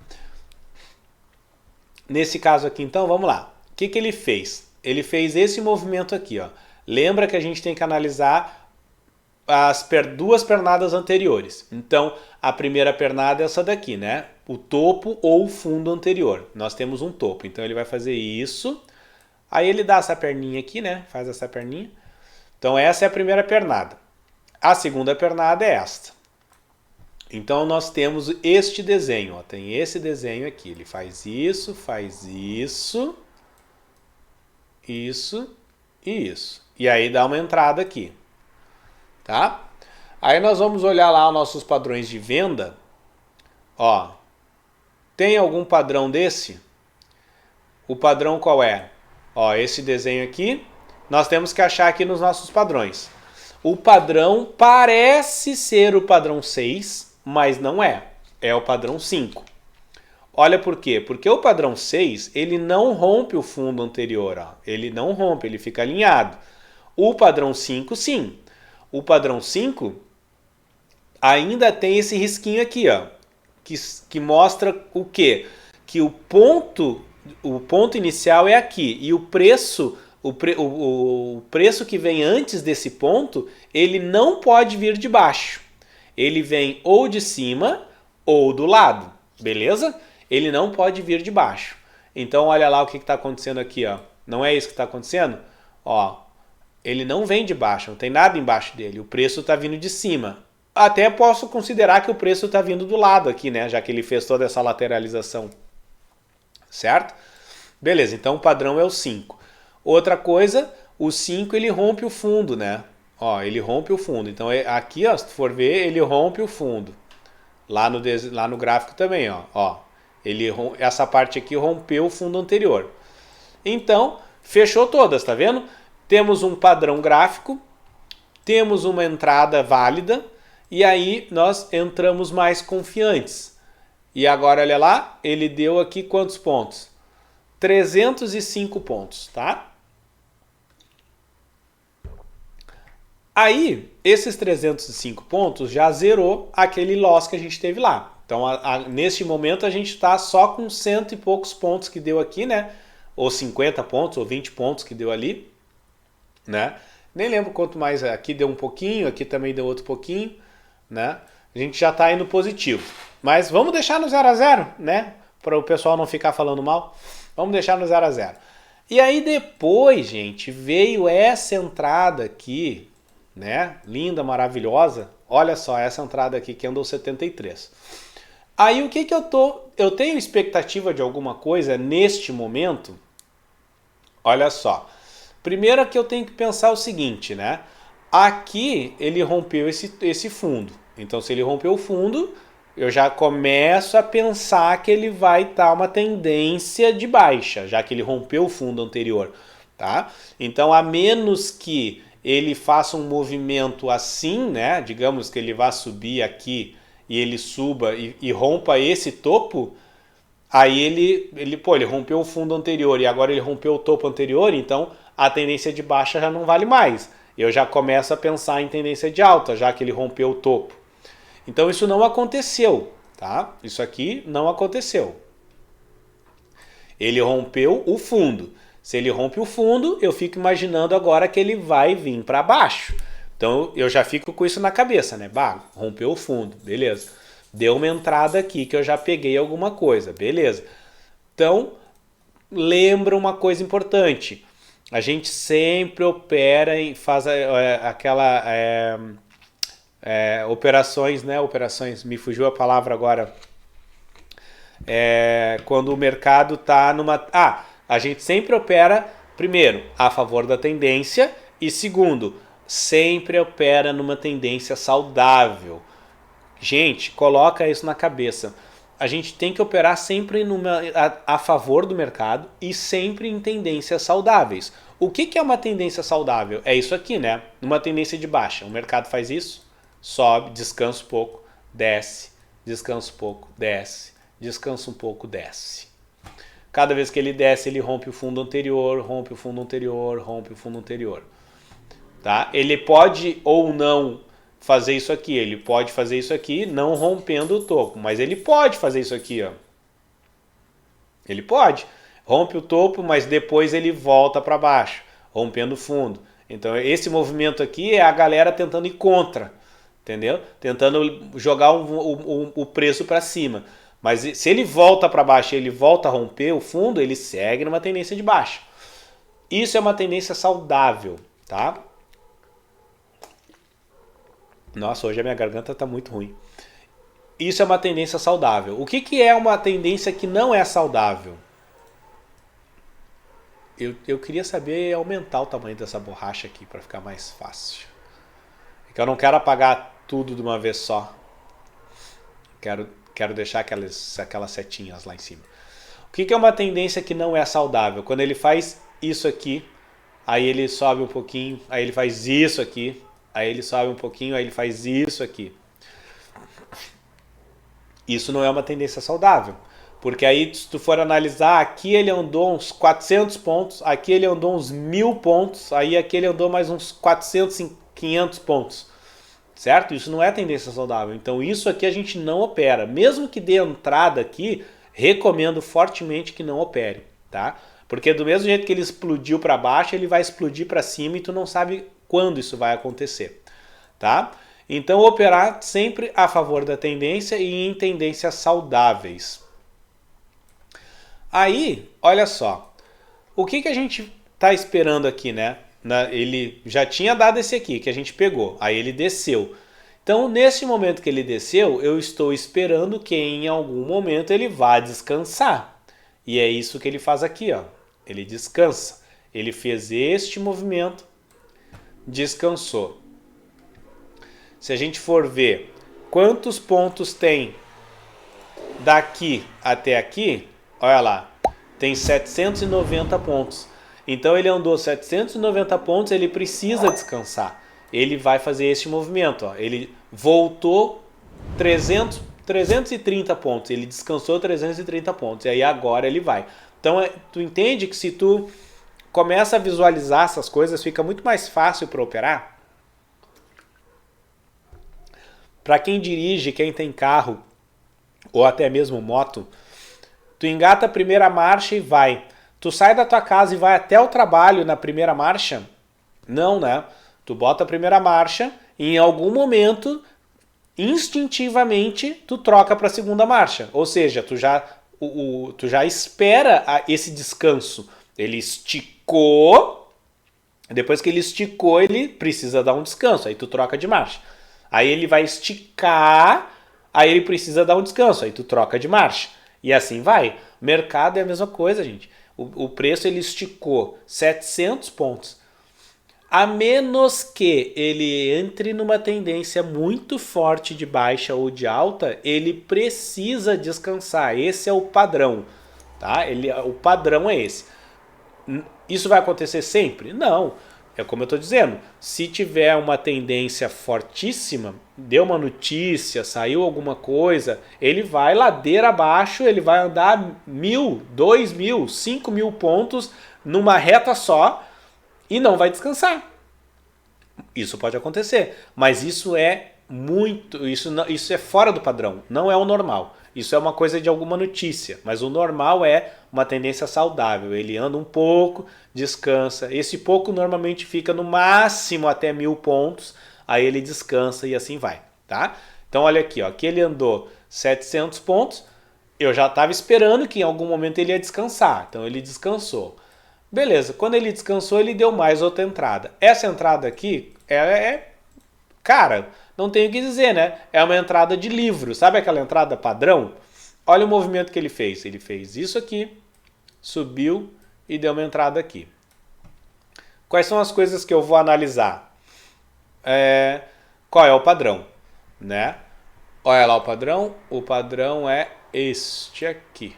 Nesse caso aqui, então, vamos lá. O que ele fez? Ele fez esse movimento aqui, ó. Lembra que a gente tem que analisar as duas pernadas anteriores. Então, a primeira pernada é essa daqui, né? O topo ou o fundo anterior. Nós temos um topo. Então, ele vai fazer isso. Aí, ele dá essa perninha aqui, né? Faz essa perninha. Então, essa é a primeira pernada. A segunda pernada é esta. Então, nós temos este desenho. Ó. Tem esse desenho aqui. Ele faz isso isso e isso. E aí, dá uma entrada aqui. Tá? Aí nós vamos olhar lá os nossos padrões de venda. Ó, tem algum padrão desse? O padrão qual é? Ó, esse desenho aqui, nós temos que achar aqui nos nossos padrões. O padrão parece ser o padrão 6, mas não é. É o padrão 5. Olha por quê? Porque o padrão 6, ele não rompe o fundo anterior. Ó. Ele não rompe, ele fica alinhado. O padrão 5, sim. O padrão 5 ainda tem esse risquinho aqui, ó, que mostra o quê? Que o ponto o ponto inicial é aqui e o preço, o preço que vem antes desse ponto, ele não pode vir de baixo. Ele vem ou de cima ou do lado, beleza? Ele não pode vir de baixo. Então olha lá o que está acontecendo aqui, ó. Não é isso que está acontecendo? Ó, ele não vem de baixo, não tem nada embaixo dele. O preço está vindo de cima. Até posso considerar que o preço está vindo do lado aqui, né? Já que ele fez toda essa lateralização. Certo? Beleza, então o padrão é o 5. Outra coisa, o 5 ele rompe o fundo, né? Ó, ele rompe o fundo. Então aqui, ó, se tu for ver, ele rompe o fundo. Lá no gráfico também, ó. Essa parte aqui rompeu o fundo anterior. Então, fechou todas, tá vendo? Temos um padrão gráfico, temos uma entrada válida, e aí nós entramos mais confiantes. E agora, olha lá, ele deu aqui quantos pontos? 305 pontos, tá? Aí, esses 305 pontos já zerou aquele loss que a gente teve lá. Então, neste momento, a gente está só com 100 e poucos pontos que deu aqui, né? Ou 50 pontos, ou 20 pontos que deu ali, né? Nem lembro quanto mais. Aqui deu um pouquinho, aqui também deu outro pouquinho, né? A gente já está indo positivo. Mas vamos deixar no 0 a 0, né? Para o pessoal não ficar falando mal. Vamos deixar no 0 a 0. E aí depois, gente, veio essa entrada aqui, né? Linda, maravilhosa. Olha só essa entrada aqui que andou 73. Aí o que eu tenho expectativa de alguma coisa neste momento? Olha só. Primeiro que eu tenho que pensar o seguinte, né? Aqui ele rompeu esse fundo. Então se ele rompeu o fundo, eu já começo a pensar que ele vai estar uma tendência de baixa, já que ele rompeu o fundo anterior, tá? Então a menos que ele faça um movimento assim, né? Digamos que ele vá subir aqui e ele suba e rompa esse topo, aí ele rompeu o fundo anterior e agora ele rompeu o topo anterior, então a tendência de baixa já não vale mais. Eu já começo a pensar em tendência de alta, já que ele rompeu o topo. Então isso não aconteceu, tá? Isso aqui não aconteceu. Ele rompeu o fundo. Se ele rompe o fundo, eu fico imaginando agora que ele vai vir para baixo. Então eu já fico com isso na cabeça, né? Bah, rompeu o fundo, beleza. Deu uma entrada aqui que eu já peguei alguma coisa, beleza. Então, lembra uma coisa importante. A gente sempre opera e faz operações, né? Operações, me fugiu a palavra agora. Quando o mercado está numa... a gente sempre opera, primeiro, a favor da tendência e segundo, sempre opera numa tendência saudável. Gente, coloca isso na cabeça. A gente tem que operar sempre a favor do mercado e sempre em tendências saudáveis. O que é uma tendência saudável? É isso aqui, né? Numa tendência de baixa. O mercado faz isso, sobe, descansa um pouco, desce, descansa um pouco, desce, descansa um pouco, desce. Cada vez que ele desce, ele rompe o fundo anterior, rompe o fundo anterior, rompe o fundo anterior. Tá? Ele pode ou não fazer isso aqui, ele pode fazer isso aqui não rompendo o topo, mas ele pode fazer isso aqui, ó. Ele pode. Rompe o topo, mas depois ele volta para baixo, rompendo o fundo. Então esse movimento aqui é a galera tentando ir contra, entendeu? Tentando jogar o preço para cima. Mas se ele volta para baixo e ele volta a romper o fundo, ele segue numa tendência de baixa. Isso é uma tendência saudável, tá? Nossa, hoje a minha garganta está muito ruim. Isso é uma tendência saudável. O que é uma tendência que não é saudável? Eu queria saber aumentar o tamanho dessa borracha aqui para ficar mais fácil. Porque eu não quero apagar tudo de uma vez só. Quero deixar aquelas setinhas lá em cima. O que é uma tendência que não é saudável? Quando ele faz isso aqui, aí ele sobe um pouquinho, aí ele faz isso aqui, aí ele sobe um pouquinho, aí ele faz isso aqui. Isso não é uma tendência saudável. Porque aí, se tu for analisar, aqui ele andou uns 400 pontos, aqui ele andou uns 1000 pontos, aí aqui ele andou mais uns 400, 500 pontos. Certo? Isso não é tendência saudável. Então isso aqui a gente não opera. Mesmo que dê entrada aqui, recomendo fortemente que não opere. tá? Porque do mesmo jeito que ele explodiu para baixo, ele vai explodir para cima e tu não sabe quando isso vai acontecer, tá? Então operar sempre a favor da tendência e em tendências saudáveis. Aí, olha só, o que a gente está esperando aqui, né? Ele já tinha dado esse aqui que a gente pegou, aí ele desceu. Então, nesse momento que ele desceu, eu estou esperando que em algum momento ele vá descansar. E é isso que ele faz aqui, ó. Ele descansa. Ele fez este movimento, descansou. Se a gente for ver quantos pontos tem daqui até aqui, olha lá, tem 790 pontos. Então ele andou 790 pontos, ele precisa descansar. Ele vai fazer este movimento, ó. Ele voltou 330 pontos, ele descansou 330 pontos, e aí agora ele vai. Então tu entende que se tu começa a visualizar essas coisas, fica muito mais fácil para operar. Para quem dirige, quem tem carro, ou até mesmo moto, tu engata a primeira marcha e vai. Tu sai da tua casa e vai até o trabalho na primeira marcha? Não, né? Tu bota a primeira marcha e em algum momento, instintivamente, tu troca para a segunda marcha. Ou seja, tu já espera esse descanso. Ele esticou, depois que ele esticou, ele precisa dar um descanso, aí tu troca de marcha. Aí ele vai esticar, aí ele precisa dar um descanso, aí tu troca de marcha. E assim vai. Mercado é a mesma coisa, gente. O preço ele esticou 700 pontos. A menos que ele entre numa tendência muito forte de baixa ou de alta, ele precisa descansar. Esse é o padrão, tá? O padrão é esse. Isso vai acontecer sempre? Não. É como eu estou dizendo, se tiver uma tendência fortíssima, deu uma notícia, saiu alguma coisa, ele vai ladeira abaixo, ele vai andar 1.000, 2.000, 5.000 pontos numa reta só e não vai descansar. Isso pode acontecer, mas isso é isso é fora do padrão, não é o normal. Isso é uma coisa de alguma notícia, mas o normal é uma tendência saudável. Ele anda um pouco, descansa. Esse pouco normalmente fica no máximo até 1.000 pontos, aí ele descansa e assim vai, tá? Então olha aqui, ó, aqui ele andou 700 pontos, eu já estava esperando que em algum momento ele ia descansar, então ele descansou. Beleza, quando ele descansou ele deu mais outra entrada. Essa entrada aqui cara, não tenho o que dizer, né? É uma entrada de livro. Sabe aquela entrada padrão? Olha o movimento que ele fez. Ele fez isso aqui, subiu e deu uma entrada aqui. Quais são as coisas que eu vou analisar? Qual é o padrão? Né? Olha lá o padrão. O padrão é este aqui.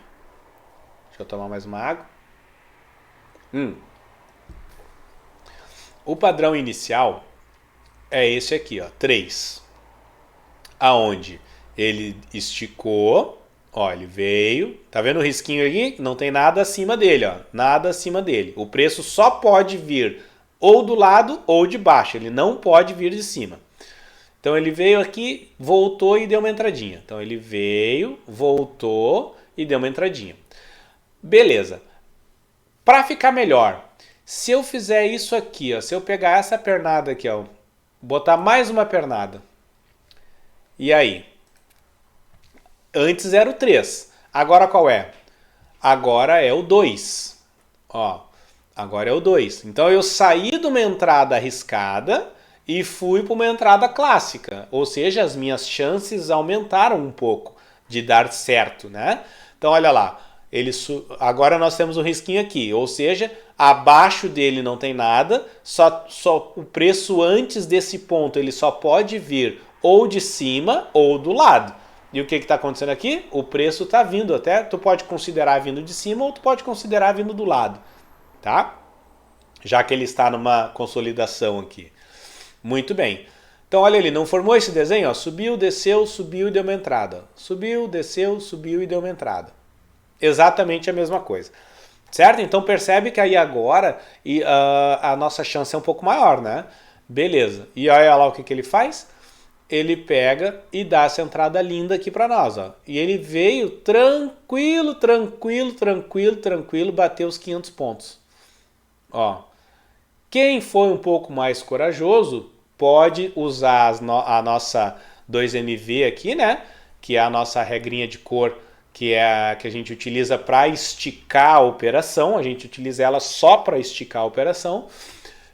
Deixa eu tomar mais uma água. O padrão inicial é esse aqui, ó, 3. Aonde ele esticou, ó, ele veio, tá vendo o risquinho aqui? Não tem nada acima dele, ó, nada acima dele. O preço só pode vir ou do lado ou de baixo, ele não pode vir de cima. Então ele veio aqui, voltou e deu uma entradinha. Então ele veio, voltou e deu uma entradinha. Beleza. Para ficar melhor, se eu fizer isso aqui, ó, se eu pegar essa pernada aqui, ó, botar mais uma pernada. E aí? Antes era o 3. Agora qual é? Agora é o 2. Ó, agora é o 2. Então eu saí de uma entrada arriscada e fui para uma entrada clássica. Ou seja, as minhas chances aumentaram um pouco de dar certo, né? Então olha lá. Agora nós temos um risquinho aqui, ou seja, abaixo dele não tem nada, só o preço antes desse ponto ele só pode vir ou de cima ou do lado. E o que está acontecendo aqui? O preço está vindo, até tu pode considerar vindo de cima ou tu pode considerar vindo do lado, tá? Já que ele está numa consolidação aqui. Muito bem. Então olha ali, não formou esse desenho? Ó, subiu, desceu, subiu e deu uma entrada. Subiu, desceu, subiu e deu uma entrada. Exatamente a mesma coisa, certo? Então percebe que aí agora a nossa chance é um pouco maior, né? Beleza. E olha lá o que ele faz. ele pega e dá essa entrada linda aqui para nós, ó. E ele veio tranquilo, tranquilo, tranquilo, tranquilo, bateu os 500 pontos. Ó. Quem foi um pouco mais corajoso pode usar a nossa 2MV aqui, né? Que é a nossa regrinha de cor, que é a que a gente utiliza para esticar a operação. A gente utiliza ela só para esticar a operação.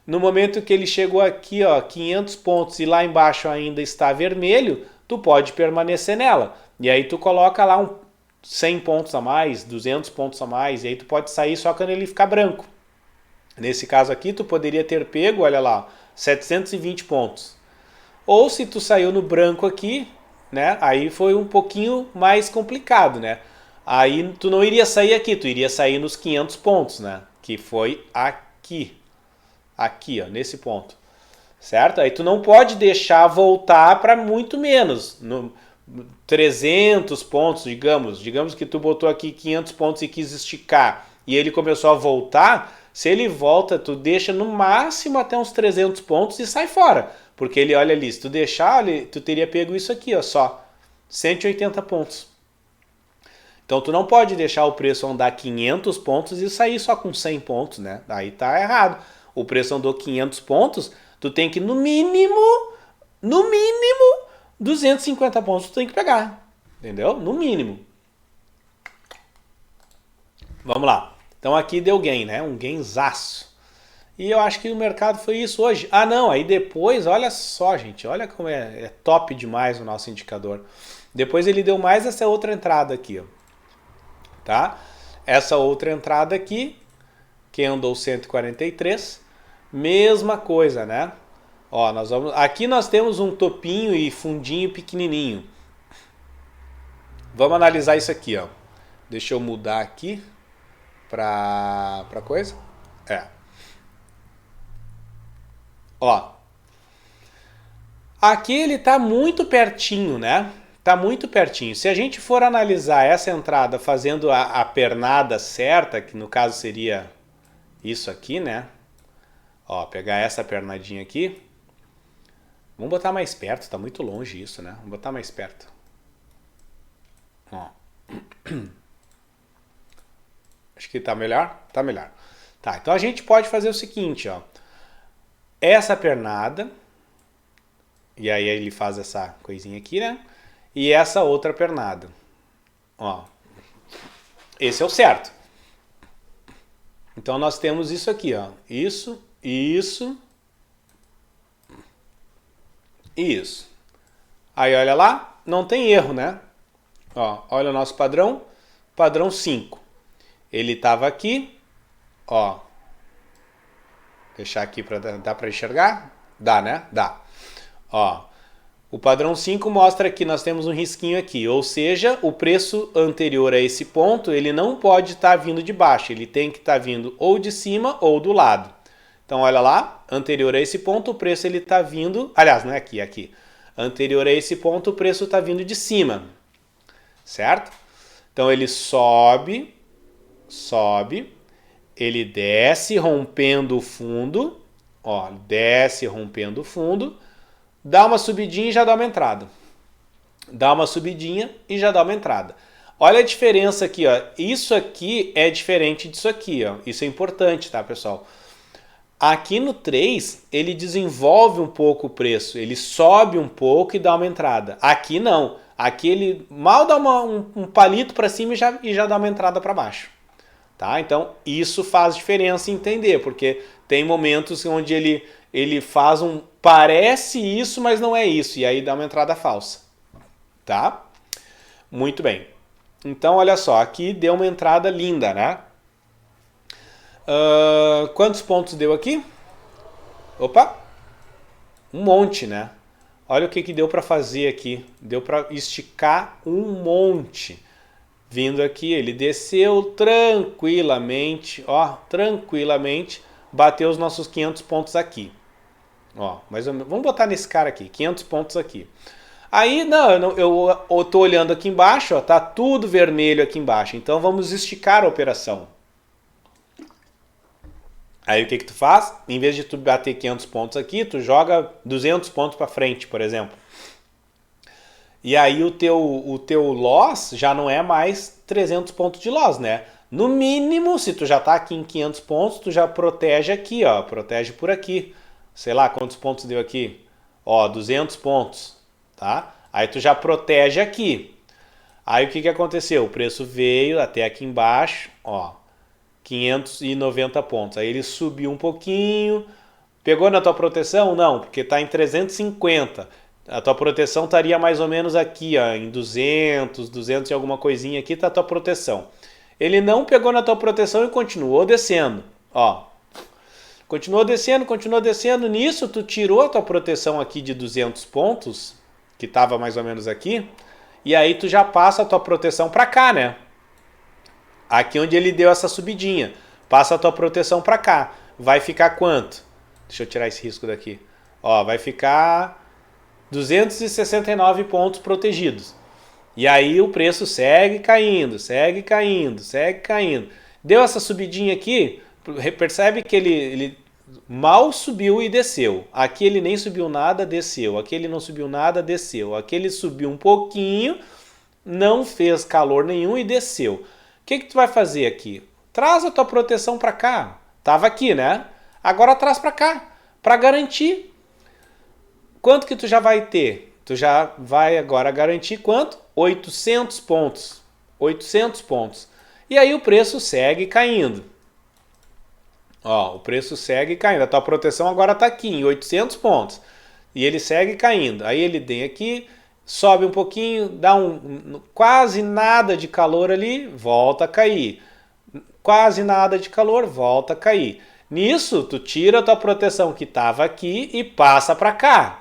No momento que ele chegou aqui, ó, 500 pontos e lá embaixo ainda está vermelho, tu pode permanecer nela. E aí tu coloca lá 100 pontos a mais, 200 pontos a mais, e aí tu pode sair só quando ele ficar branco. Nesse caso aqui, tu poderia ter pego, olha lá, 720 pontos. Ou se tu saiu no branco aqui, né, aí foi um pouquinho mais complicado, né? Aí tu não iria sair aqui, tu iria sair nos 500 pontos, né? Que foi aqui. Aqui, ó, nesse ponto, certo? Aí tu não pode deixar voltar para muito menos, 300 pontos, digamos que tu botou aqui 500 pontos e quis esticar, e ele começou a voltar, se ele volta, tu deixa no máximo até uns 300 pontos e sai fora, porque ele olha ali, se tu deixar, tu teria pego isso aqui, ó, só, 180 pontos. Então tu não pode deixar o preço andar 500 pontos e sair só com 100 pontos, né? Aí tá errado. O preço andou 500 pontos, tu tem que no mínimo 250 pontos tu tem que pegar, entendeu? No mínimo. Vamos lá. Então aqui deu gain, né? Um gainzaço. E eu acho que o mercado foi isso hoje. Ah não, aí depois, olha só gente, olha como é top demais o nosso indicador. Depois ele deu mais essa outra entrada aqui, ó. Tá? Essa outra entrada aqui, que andou 143, mesma coisa, né? Ó, aqui nós temos um topinho e fundinho pequenininho. Vamos analisar isso aqui, ó. Deixa eu mudar aqui para coisa. Ó. Aqui ele tá muito pertinho, né? Tá muito pertinho. Se a gente for analisar essa entrada fazendo a pernada certa, que no caso seria isso aqui, né? Ó, pegar essa pernadinha aqui. Vamos botar mais perto, tá muito longe isso, né? Vamos botar mais perto. Ó. Acho que tá melhor? Tá melhor. Tá, então a gente pode fazer o seguinte, ó. Essa pernada, e aí ele faz essa coisinha aqui, né? E essa outra pernada. Ó. Esse é o certo. Então nós temos isso aqui, ó. Isso, isso e isso. Aí olha lá, não tem erro, né? Ó, olha o nosso padrão, padrão 5. Ele estava aqui, ó. Deixar aqui para dá para enxergar? Dá, né? Dá. Ó. O padrão 5 mostra que nós temos um risquinho aqui, ou seja, o preço anterior a esse ponto, ele não pode estar vindo de baixo, ele tem que estar vindo ou de cima ou do lado. Então olha lá, anterior a esse ponto o preço ele está vindo, aliás, não é aqui, é aqui. Anterior a esse ponto o preço está vindo de cima, certo? Então ele sobe, ele desce rompendo o fundo, ó, desce rompendo o fundo, dá uma subidinha e já dá uma entrada. Dá uma subidinha e já dá uma entrada. Olha a diferença aqui, ó. Isso aqui é diferente disso aqui, ó. Isso é importante, tá, pessoal? Aqui no 3, ele desenvolve um pouco o preço. Ele sobe um pouco e dá uma entrada. Aqui não. Aqui ele mal dá um palito para cima e já dá uma entrada para baixo. Tá? Então, isso faz diferença em entender, porque tem momentos onde ele faz parece isso, mas não é isso, e aí dá uma entrada falsa, tá? Muito bem. Então, olha só, aqui deu uma entrada linda, né? Quantos pontos deu aqui? Opa! Um monte, né? Olha o que deu para fazer aqui. Deu para esticar um monte. Vindo aqui, ele desceu tranquilamente, ó, tranquilamente, bateu os nossos 500 pontos aqui. Ó, mas vamos botar nesse cara aqui, 500 pontos aqui. Aí, eu tô olhando aqui embaixo, ó, tá tudo vermelho aqui embaixo. Então vamos esticar a operação. Aí o que tu faz? Em vez de tu bater 500 pontos aqui, tu joga 200 pontos para frente, por exemplo. E aí o teu loss já não é mais 300 pontos de loss, né? No mínimo, se tu já tá aqui em 500 pontos, tu já protege aqui, ó, protege por aqui. Sei lá quantos pontos deu aqui. Ó, 200 pontos, tá? Aí tu já protege aqui. Aí o que aconteceu? O preço veio até aqui embaixo, ó, 590 pontos. Aí ele subiu um pouquinho. Pegou na tua proteção? Não, porque está em 350. A tua proteção estaria mais ou menos aqui, ó, em 200 e alguma coisinha aqui está a tua proteção. Ele não pegou na tua proteção e continuou descendo, ó. Continuou descendo. Nisso, tu tirou a tua proteção aqui de 200 pontos, que estava mais ou menos aqui, e aí tu já passa a tua proteção para cá, né? Aqui onde ele deu essa subidinha. Passa a tua proteção para cá. Vai ficar quanto? Deixa eu tirar esse risco daqui. Ó, vai ficar 269 pontos protegidos. E aí o preço segue caindo. Deu essa subidinha aqui, percebe que ele mal subiu e desceu. Aqui ele nem subiu nada, desceu. Aqui ele não subiu nada, desceu. Aqui ele subiu um pouquinho, não fez calor nenhum e desceu. O que tu vai fazer aqui? Traz a tua proteção para cá. Tava aqui, né? Agora traz para cá, para garantir. Quanto que tu já vai ter? Tu já vai agora garantir quanto? 800 pontos. 800 pontos. E aí o preço segue caindo. Ó, o preço segue caindo. A tua proteção agora está aqui em 800 pontos. E ele segue caindo. Aí ele vem aqui, sobe um pouquinho, dá quase nada de calor ali, volta a cair. Quase nada de calor, volta a cair. Nisso, tu tira a tua proteção que estava aqui e passa para cá.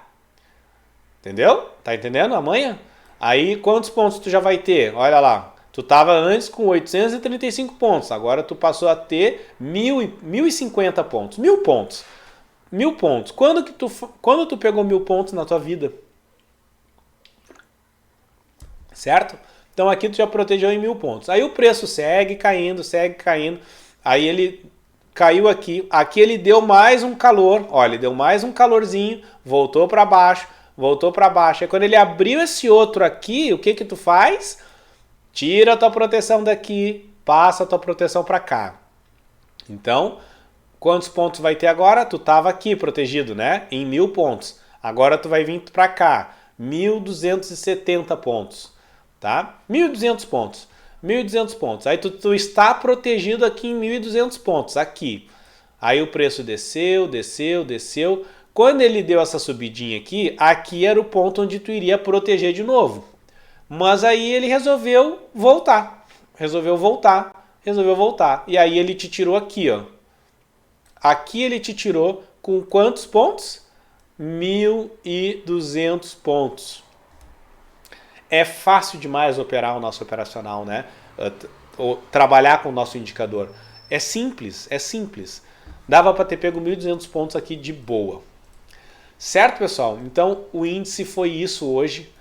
Entendeu? Tá entendendo a manha? Aí, quantos pontos tu já vai ter? Olha lá. Tu estava antes com 835 pontos. Agora tu passou a ter 1.050 pontos. 1.000 pontos. 1.000 pontos. Quando tu pegou 1.000 pontos na tua vida? Certo? Então aqui tu já protegeu em 1.000 pontos. Aí o preço segue caindo. Aí ele caiu aqui. Aqui ele deu mais um calor. Olha, ele deu mais um calorzinho. Voltou para baixo. Aí quando ele abriu esse outro aqui, o que tu faz? Tira a tua proteção daqui. Passa a tua proteção para cá. Então, quantos pontos vai ter agora? Tu estava aqui protegido, né? Em 1.000 pontos. Agora tu vai vir para cá. 1.270 pontos. Tá? 1.200 pontos. 1.200 pontos. Aí tu está protegido aqui em 1.200 pontos. Aqui. Aí o preço desceu. Quando ele deu essa subidinha aqui era o ponto onde tu iria proteger de novo. Mas aí ele resolveu voltar. E aí ele te tirou aqui, ó. Aqui ele te tirou com quantos pontos? 1.200 pontos. É fácil demais operar o nosso operacional, né? Trabalhar com o nosso indicador. É simples. Dava para ter pego 1.200 pontos aqui de boa. Certo, pessoal? Então, o índice foi isso hoje.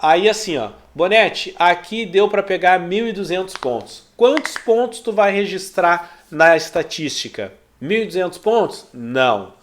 Aí assim, ó. Bonete, aqui deu para pegar 1.200 pontos. Quantos pontos tu vai registrar na estatística? 1.200 pontos? Não.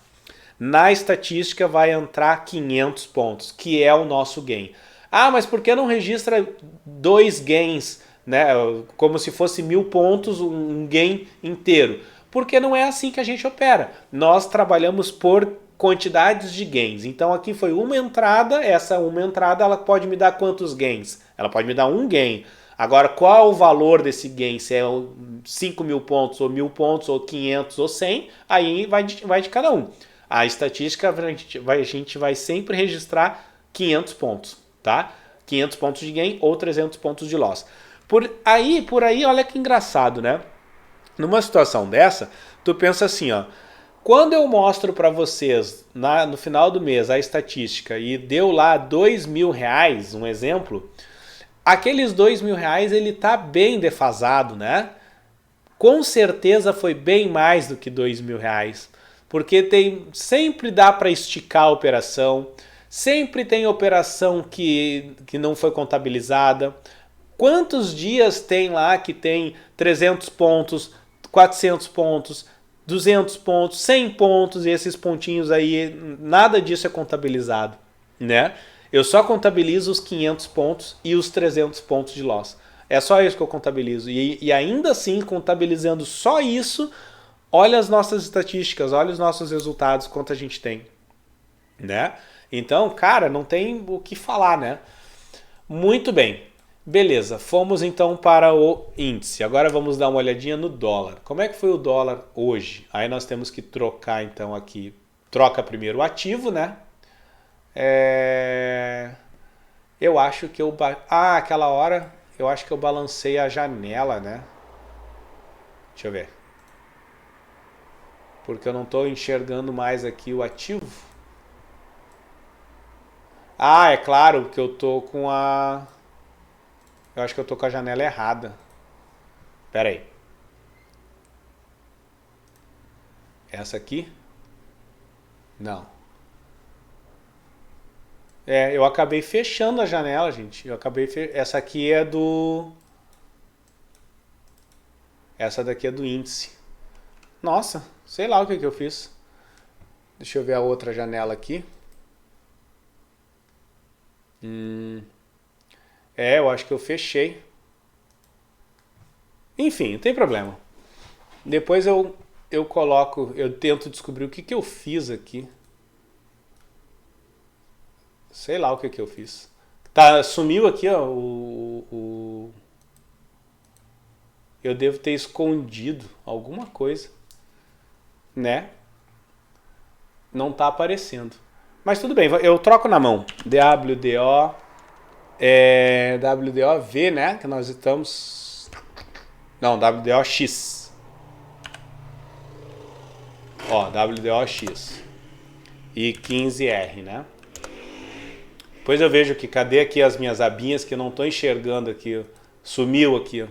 Na estatística vai entrar 500 pontos, que é o nosso gain. Mas por que não registra 2 gains, né? Como se fosse 1.000 pontos, um gain inteiro? Porque não é assim que a gente opera. Nós trabalhamos por quantidades de gains. Então aqui foi uma entrada, essa uma entrada ela pode me dar quantos gains? Ela pode me dar um gain. Agora qual o valor desse gain? Se é 5.000 pontos, ou 1.000 pontos, ou 500, ou 100, aí vai de cada um. A estatística a gente vai sempre registrar 500 pontos, tá? 500 pontos de gain ou 300 pontos de loss. Por aí, olha que engraçado, né? Numa situação dessa, tu pensa assim, ó. Quando eu mostro para vocês no final do mês a estatística e deu lá R$2.000, um exemplo, aqueles R$2.000 ele tá bem defasado, né? Com certeza foi bem mais do que R$2.000, porque sempre dá para esticar a operação, sempre tem operação que não foi contabilizada. Quantos dias tem lá que tem 300 pontos, 400 pontos, 200 pontos, 100 pontos e esses pontinhos aí, nada disso é contabilizado, né? Eu só contabilizo os 500 pontos e os 300 pontos de loss. É só isso que eu contabilizo. E ainda assim, contabilizando só isso, olha as nossas estatísticas, olha os nossos resultados, quanto a gente tem. Né? Então, cara, não tem o que falar, né? Muito bem. Beleza, fomos então para o índice. Agora vamos dar uma olhadinha no dólar. Como é que foi o dólar hoje? Aí nós temos que trocar então aqui. Troca primeiro o ativo, né? Eu acho que eu... aquela hora eu acho que eu balancei a janela, né? Deixa eu ver. Porque eu não estou enxergando mais aqui o ativo. É claro que eu tô com a... Eu acho que eu tô com a janela errada. Pera aí. Essa aqui? Não. Eu acabei fechando a janela, gente. Essa aqui é do... Essa daqui é do índice. Nossa, sei lá o que eu fiz. Deixa eu ver a outra janela aqui. Eu acho que eu fechei. Enfim, não tem problema. Depois eu coloco, eu tento descobrir o que eu fiz aqui. Sei lá o que eu fiz. Tá, sumiu aqui, ó, eu devo ter escondido alguma coisa, né? Não tá aparecendo. Mas tudo bem, eu troco na mão. WDO, WDOV, né? Que nós estamos... Não, WDOX. Ó, WDOX. E 15R, né? Depois eu vejo que cadê aqui as minhas abinhas que eu não estou enxergando aqui. Sumiu aqui.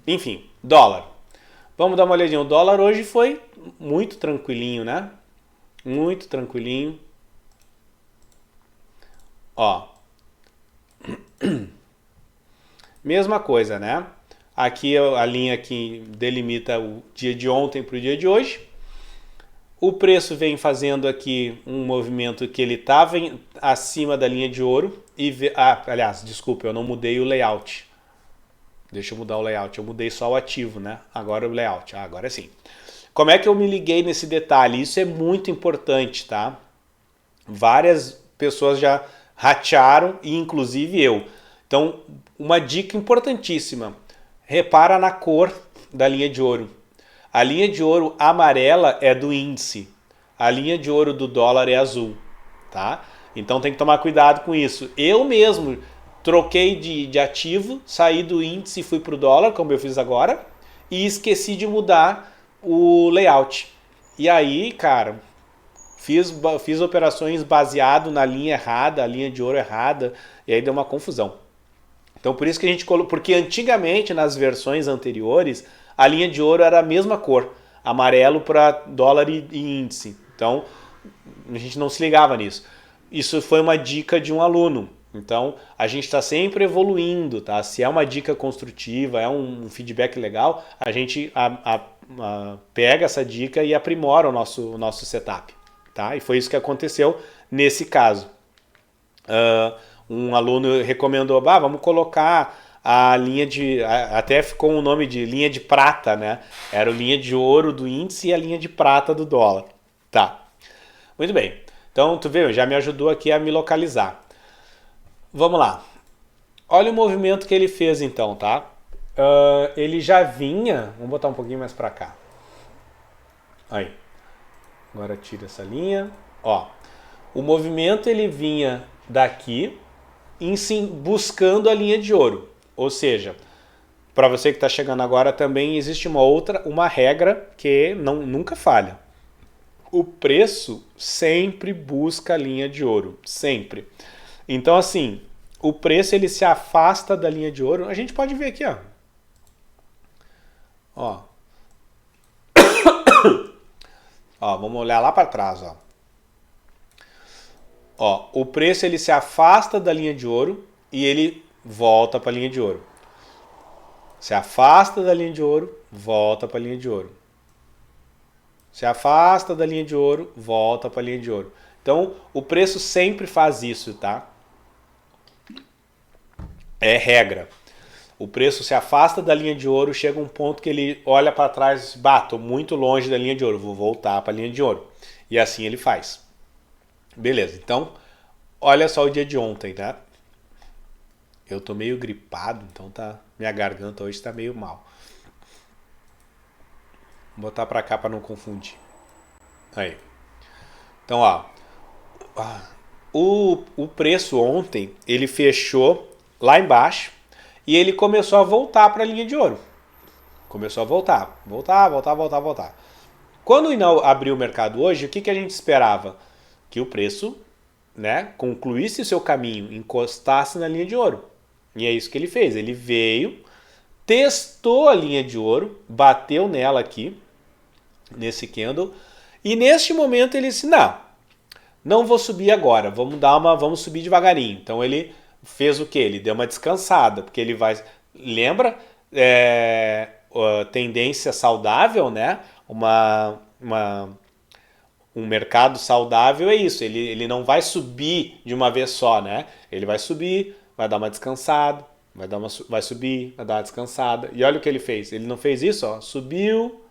Enfim, dólar. Vamos dar uma olhadinha. O dólar hoje foi muito tranquilinho, né? Muito tranquilinho. Ó. Mesma coisa, né? Aqui a linha que delimita o dia de ontem para o dia de hoje. O preço vem fazendo aqui um movimento que ele estava acima da linha de ouro. Aliás, desculpa, eu não mudei o layout. Deixa eu mudar o layout. Eu mudei só o ativo, né? Agora o layout. Agora sim. Como é que eu me liguei nesse detalhe? Isso é muito importante, tá? Várias pessoas já ratearam, e inclusive eu. Então, uma dica importantíssima. Repara na cor da linha de ouro. A linha de ouro amarela é do índice. A linha de ouro do dólar é azul, tá? Então tem que tomar cuidado com isso. Eu mesmo troquei de ativo, saí do índice e fui para o dólar, como eu fiz agora, e esqueci de mudar o layout. E aí, cara, fiz operações baseado na linha errada, a linha de ouro errada, e aí deu uma confusão. Então por isso que a gente colocou, porque antigamente nas versões anteriores a linha de ouro era a mesma cor, amarelo para dólar e índice. Então a gente não se ligava nisso. Isso foi uma dica de um aluno. Então a gente está sempre evoluindo, tá? Se é uma dica construtiva, é um feedback legal, a gente pega essa dica e aprimora o nosso setup, tá? E foi isso que aconteceu nesse caso. Um aluno recomendou, vamos colocar a linha de... Até ficou o nome de linha de prata, né? Era a linha de ouro do índice e a linha de prata do dólar. Tá. Muito bem. Então, tu vê, já me ajudou aqui a me localizar. Vamos lá. Olha o movimento que ele fez então, tá? Ele já vinha... Vamos botar um pouquinho mais pra cá. Aí. Agora tira essa linha. Ó. O movimento ele vinha daqui buscando a linha de ouro. Ou seja, para você que está chegando agora também existe uma regra que nunca falha. O preço sempre busca a linha de ouro, sempre. Então assim, o preço ele se afasta da linha de ouro. A gente pode ver aqui, ó. Ó, vamos olhar lá para trás, ó. Ó, o preço ele se afasta da linha de ouro e ele volta para a linha de ouro. Se afasta da linha de ouro, volta para a linha de ouro. Se afasta da linha de ouro, volta para a linha de ouro. Então, o preço sempre faz isso, tá? É regra. O preço se afasta da linha de ouro, chega um ponto que ele olha para trás e diz, bah, tô muito longe da linha de ouro, vou voltar para a linha de ouro. E assim ele faz. Beleza, então, olha só o dia de ontem, tá? Eu tô meio gripado, então minha garganta hoje tá meio mal. Vou botar para cá para não confundir. Aí. Então, ó, o preço ontem, ele fechou lá embaixo e ele começou a voltar para a linha de ouro. Começou a voltar. Quando abriu o mercado hoje, o que a gente esperava? Que o preço, né, concluísse o seu caminho, encostasse na linha de ouro. E é isso que ele fez. Ele veio, testou a linha de ouro, bateu nela aqui, nesse candle, e neste momento ele disse, não vou subir agora, vamos subir devagarinho. Então ele fez o quê? Ele deu uma descansada, porque ele vai... Lembra? Tendência saudável, né? Um mercado saudável é isso, ele não vai subir de uma vez só, né? Ele vai subir, vai dar uma descansada, vai subir, vai dar uma descansada. E olha o que ele fez, ele não fez isso, ó, subiu,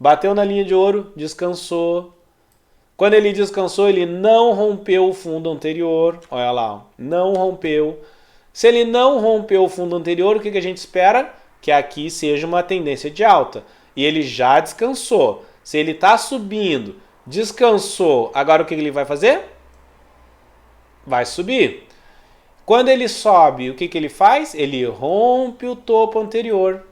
bateu na linha de ouro, descansou. Quando ele descansou, ele não rompeu o fundo anterior, olha lá, ó, não rompeu. Se ele não rompeu o fundo anterior, o que a gente espera? Que aqui seja uma tendência de alta. E ele já descansou. Se ele está subindo, descansou, agora o que ele vai fazer? Vai subir. Quando ele sobe, o que ele faz? Ele rompe o topo anterior.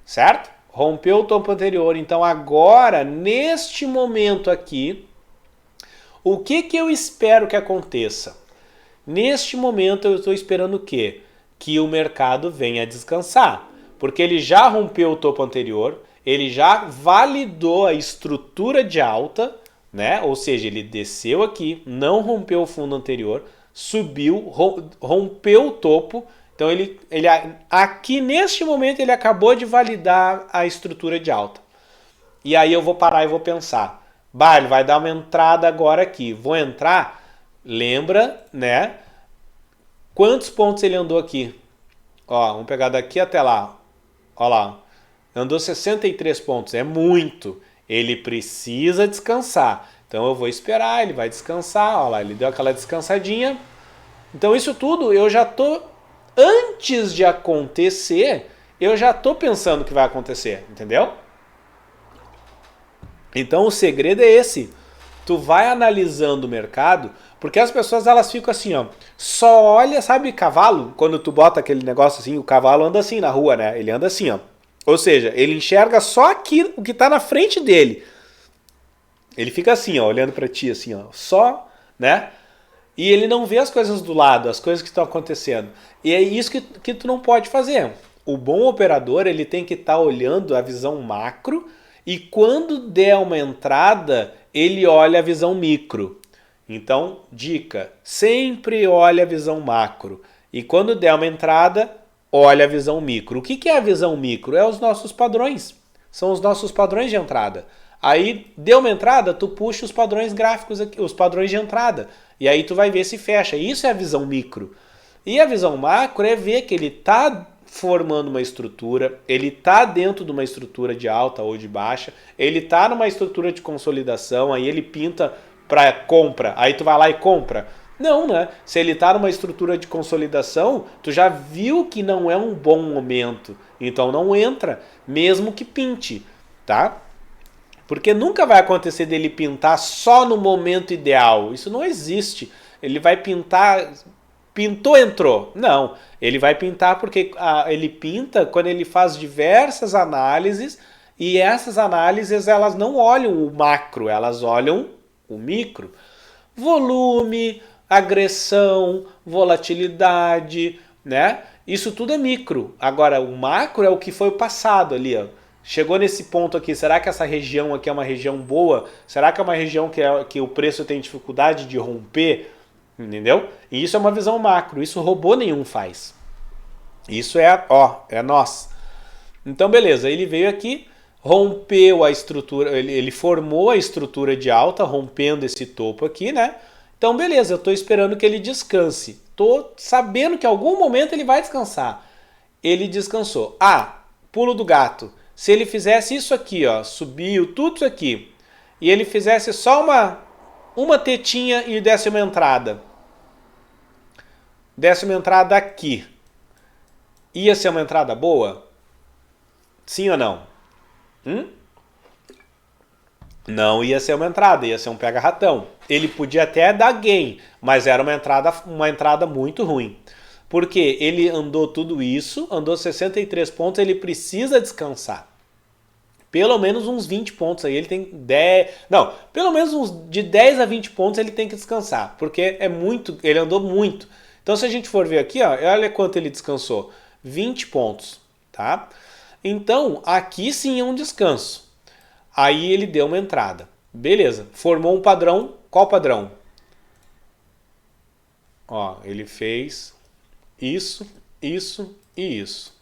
Certo? Rompeu o topo anterior. Então agora, neste momento aqui, o que eu espero que aconteça? Neste momento eu estou esperando o quê? Que o mercado venha descansar. Porque ele já rompeu o topo anterior, ele já validou a estrutura de alta, né? Ou seja, ele desceu aqui, não rompeu o fundo anterior, subiu, rompeu o topo. Então ele aqui neste momento ele acabou de validar a estrutura de alta. E aí eu vou parar e vou pensar, ele vai dar uma entrada agora aqui. Vou entrar, lembra, né? Quantos pontos ele andou aqui? Ó, vamos pegar daqui até lá. Ó lá, andou 63 pontos, é muito. Ele precisa descansar. Então eu vou esperar, ele vai descansar. Ó lá, ele deu aquela descansadinha. Então isso tudo eu já tô, antes de acontecer, eu já tô pensando que vai acontecer, entendeu? Então o segredo é esse. Tu vai analisando o mercado, porque as pessoas elas ficam assim, ó, só olha, sabe cavalo? Quando tu bota aquele negócio assim, o cavalo anda assim na rua, né? Ele anda assim, ó. Ou seja, ele enxerga só aquilo, o que tá na frente dele. Ele fica assim, ó, olhando pra ti assim, ó, só, né? E ele não vê as coisas do lado, as coisas que estão acontecendo. E é isso que tu não pode fazer. O bom operador, ele tem que estar olhando a visão macro e quando der uma entrada, ele olha a visão micro. Então, dica, sempre olha a visão macro. E quando der uma entrada, olha a visão micro. O que é a visão micro? É os nossos padrões. São os nossos padrões de entrada. Aí, deu uma entrada, tu puxa os padrões gráficos aqui, os padrões de entrada. E aí tu vai ver se fecha. Isso é a visão micro. E a visão macro é ver que ele está formando uma estrutura, ele está dentro de uma estrutura de alta ou de baixa, ele está numa estrutura de consolidação, aí ele pinta para compra, aí tu vai lá e compra. Não, né? Se ele está numa estrutura de consolidação, tu já viu que não é um bom momento, então não entra, mesmo que pinte, tá? Porque nunca vai acontecer dele pintar só no momento ideal, isso não existe. Ele vai pintar... Pintou, entrou. Não, ele vai pintar porque ele pinta quando ele faz diversas análises e essas análises elas não olham o macro, elas olham o micro. Volume, agressão, volatilidade, né? Isso tudo é micro. Agora, o macro é o que foi o passado ali, ó. Chegou nesse ponto aqui, será que essa região aqui é uma região boa? Será que é uma região que o preço tem dificuldade de romper? Entendeu? E isso é uma visão macro, isso robô nenhum faz. Isso é nós. Então beleza, ele veio aqui, rompeu a estrutura, ele formou a estrutura de alta, rompendo esse topo aqui, né? Então, beleza, eu estou esperando que ele descanse. Estou sabendo que em algum momento ele vai descansar. Ele descansou. Ah, pulo do gato. Se ele fizesse isso aqui, ó, subiu tudo isso aqui, e ele fizesse só uma tetinha e desse uma entrada. Desse uma entrada aqui. Ia ser uma entrada boa? Sim ou não? Não ia ser uma entrada, ia ser um pega-ratão. Ele podia até dar gain, mas era uma entrada muito ruim. Porque ele andou tudo isso, andou 63 pontos, ele precisa descansar. Pelo menos uns 20 pontos aí, ele tem 10... Não, pelo menos uns de 10 a 20 pontos ele tem que descansar, porque é muito, ele andou muito. Então se a gente for ver aqui, ó, olha quanto ele descansou. 20 pontos, tá? Então, aqui sim é um descanso. Aí ele deu uma entrada. Beleza, formou um padrão. Qual padrão? Ó, ele fez isso, isso e isso.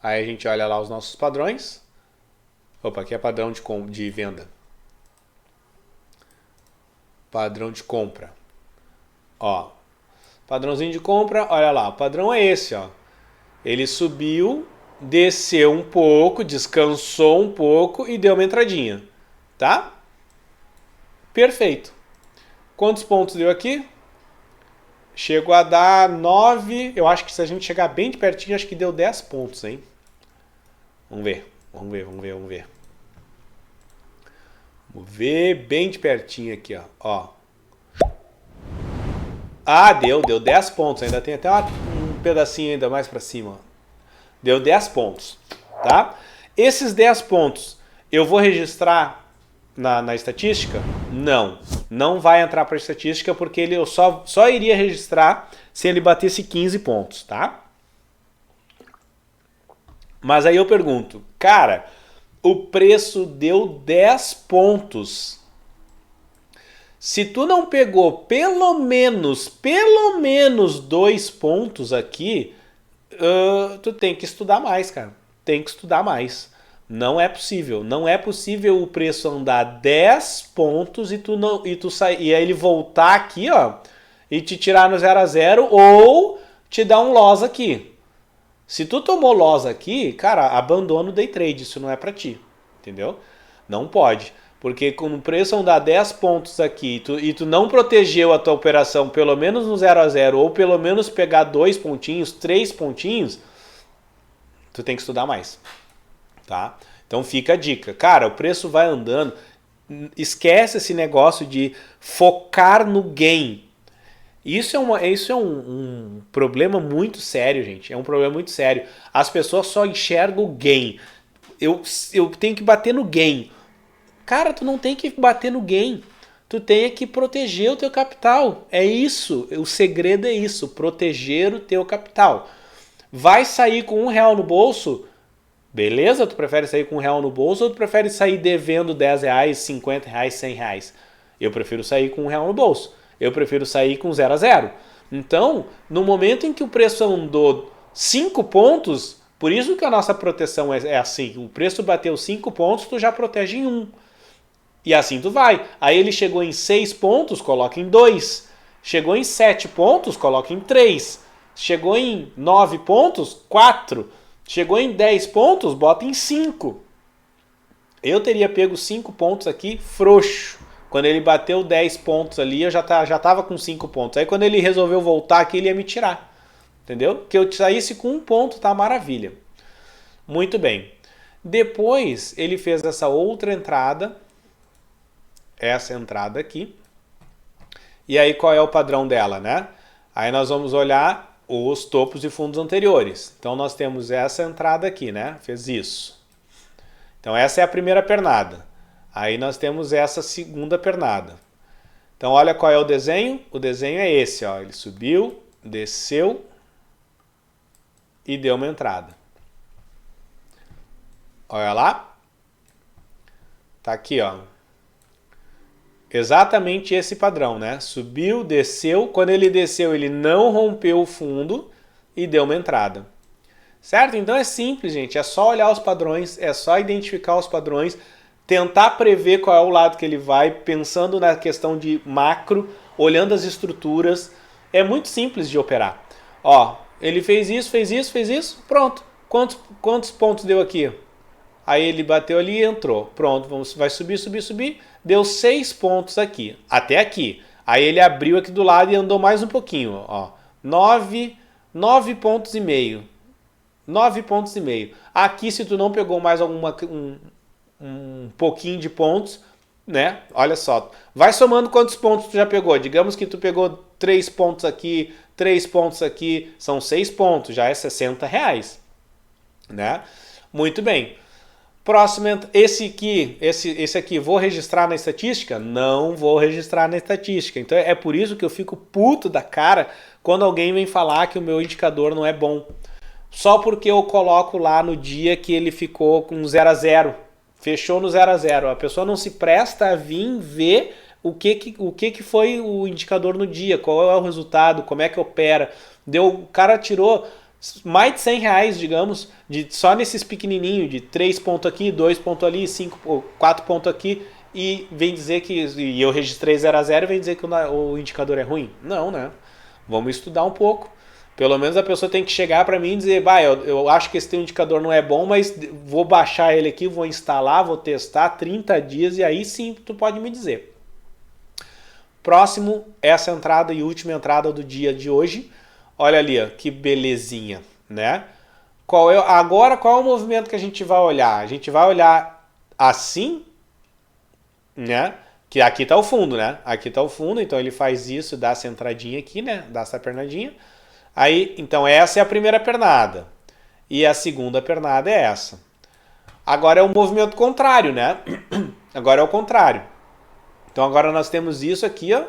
Aí a gente olha lá os nossos padrões. Opa, aqui é padrão de venda. Padrão de compra. Ó, padrãozinho de compra, olha lá, o padrão é esse, ó. Ele subiu, desceu um pouco, descansou um pouco e deu uma entradinha, tá? Perfeito. Quantos pontos deu aqui? Chegou a dar 9, eu acho que se a gente chegar bem de pertinho, acho que deu 10 pontos, hein? Vamos ver, vamos ver, vamos ver, vamos ver. Vamos ver bem de pertinho aqui, ó. Ah, deu 10 pontos, ainda tem até um pedacinho ainda mais pra cima, ó. Deu 10 pontos, tá? Esses 10 pontos, eu vou registrar na estatística? Não vai entrar para a estatística porque eu só iria registrar se ele batesse 15 pontos, tá? Mas aí eu pergunto, cara, o preço deu 10 pontos. Se tu não pegou pelo menos 2 pontos aqui, tu tem que estudar mais, cara. Tem que estudar mais. Não é possível. Não é possível o preço andar 10 pontos e aí ele voltar aqui, ó, e te tirar no 0 a 0 ou te dar um loss aqui. Se tu tomou loss aqui, cara, abandona o day trade. Isso não é pra ti. Entendeu? Não pode. Porque com o preço andar 10 pontos aqui e tu não protegeu a tua operação pelo menos no 0 a 0 ou pelo menos pegar 2 pontinhos, 3 pontinhos, tu tem que estudar mais. Tá? Então fica a dica. Cara, o preço vai andando. Esquece esse negócio de focar no gain. Isso é um problema muito sério, gente. É um problema muito sério. As pessoas só enxergam o gain. Eu tenho que bater no gain. Cara, tu não tem que bater no gain. Tu tem que proteger o teu capital. É isso. O segredo é isso. Proteger o teu capital. Vai sair com R$1 no bolso? Beleza? Tu prefere sair com R$1 no bolso ou tu prefere sair devendo R$10, R$50, R$100? Eu prefiro sair com R$1 no bolso. Eu prefiro sair com 0 a 0. Então, no momento em que o preço andou 5 pontos, por isso que a nossa proteção é assim. O preço bateu 5 pontos, tu já protege em 1. E assim tu vai. Aí ele chegou em 6 pontos, coloca em 2. Chegou em 7 pontos, coloca em 3. Chegou em 9 pontos, 4. Chegou em 10 pontos, bota em 5. Eu teria pego 5 pontos aqui frouxo. Quando ele bateu 10 pontos ali, eu já tava com 5 pontos. Aí quando ele resolveu voltar aqui, ele ia me tirar. Entendeu? Que eu saísse com 1 ponto, tá maravilha. Muito bem. Depois ele fez essa outra entrada. Essa entrada aqui. E aí qual é o padrão dela, né? Aí nós vamos olhar os topos e fundos anteriores. Então nós temos essa entrada aqui, né? Fez isso. Então essa é a primeira pernada. Aí nós temos essa segunda pernada. Então olha qual é o desenho. O desenho é esse, ó. Ele subiu, desceu e deu uma entrada. Olha lá. Tá aqui, ó. Exatamente esse padrão, né? Subiu, desceu. Quando ele desceu, ele não rompeu o fundo e deu uma entrada. certo? Então é simples, gente, é só olhar os padrões, é só identificar os padrões, tentar prever qual é o lado que ele vai, pensando na questão de macro, olhando as estruturas, é muito simples de operar. Ó, ele fez isso, pronto. Quantos pontos deu aqui? Aí ele bateu ali e entrou. Pronto, vai subir. Deu 6 pontos aqui, até aqui. Aí ele abriu aqui do lado e andou mais um pouquinho. Ó, 9 pontos e meio. 9 pontos e meio. Aqui, se tu não pegou mais um pouquinho de pontos, né? Olha só. Vai somando quantos pontos tu já pegou. Digamos que tu pegou 3 pontos aqui, 3 pontos aqui. São 6 pontos, já é R$60. Né? Muito bem. Próximo, esse aqui, vou registrar na estatística? Não vou registrar na estatística. Então é por isso que eu fico puto da cara quando alguém vem falar que o meu indicador não é bom. Só porque eu coloco lá no dia que ele ficou com 0 a 0. Fechou no 0 a 0. A pessoa não se presta a vir ver o que foi o indicador no dia, qual é o resultado, como é que opera. O cara tirou mais de R$100, digamos, só nesses pequenininhos, de 3 pontos aqui, 2 pontos ali, 4 pontos aqui, e vem dizer que, e eu registrei 0 a 0 e vem dizer que o indicador é ruim. Não, né? Vamos estudar um pouco. Pelo menos a pessoa tem que chegar para mim e dizer, eu acho que esse teu indicador não é bom, mas vou baixar ele aqui, vou instalar, vou testar 30 dias e aí sim tu pode me dizer. Próximo, essa entrada e última entrada do dia de hoje. Olha ali, ó, que belezinha, né? Agora, qual é o movimento que a gente vai olhar? A gente vai olhar assim, né? Que aqui tá o fundo, né? Aqui tá o fundo, então ele faz isso, dá essa entradinha aqui, né? Dá essa pernadinha. Aí, então essa é a primeira pernada. E a segunda pernada é essa. Agora é o movimento contrário, né? Agora é o contrário. Então agora nós temos isso aqui, ó.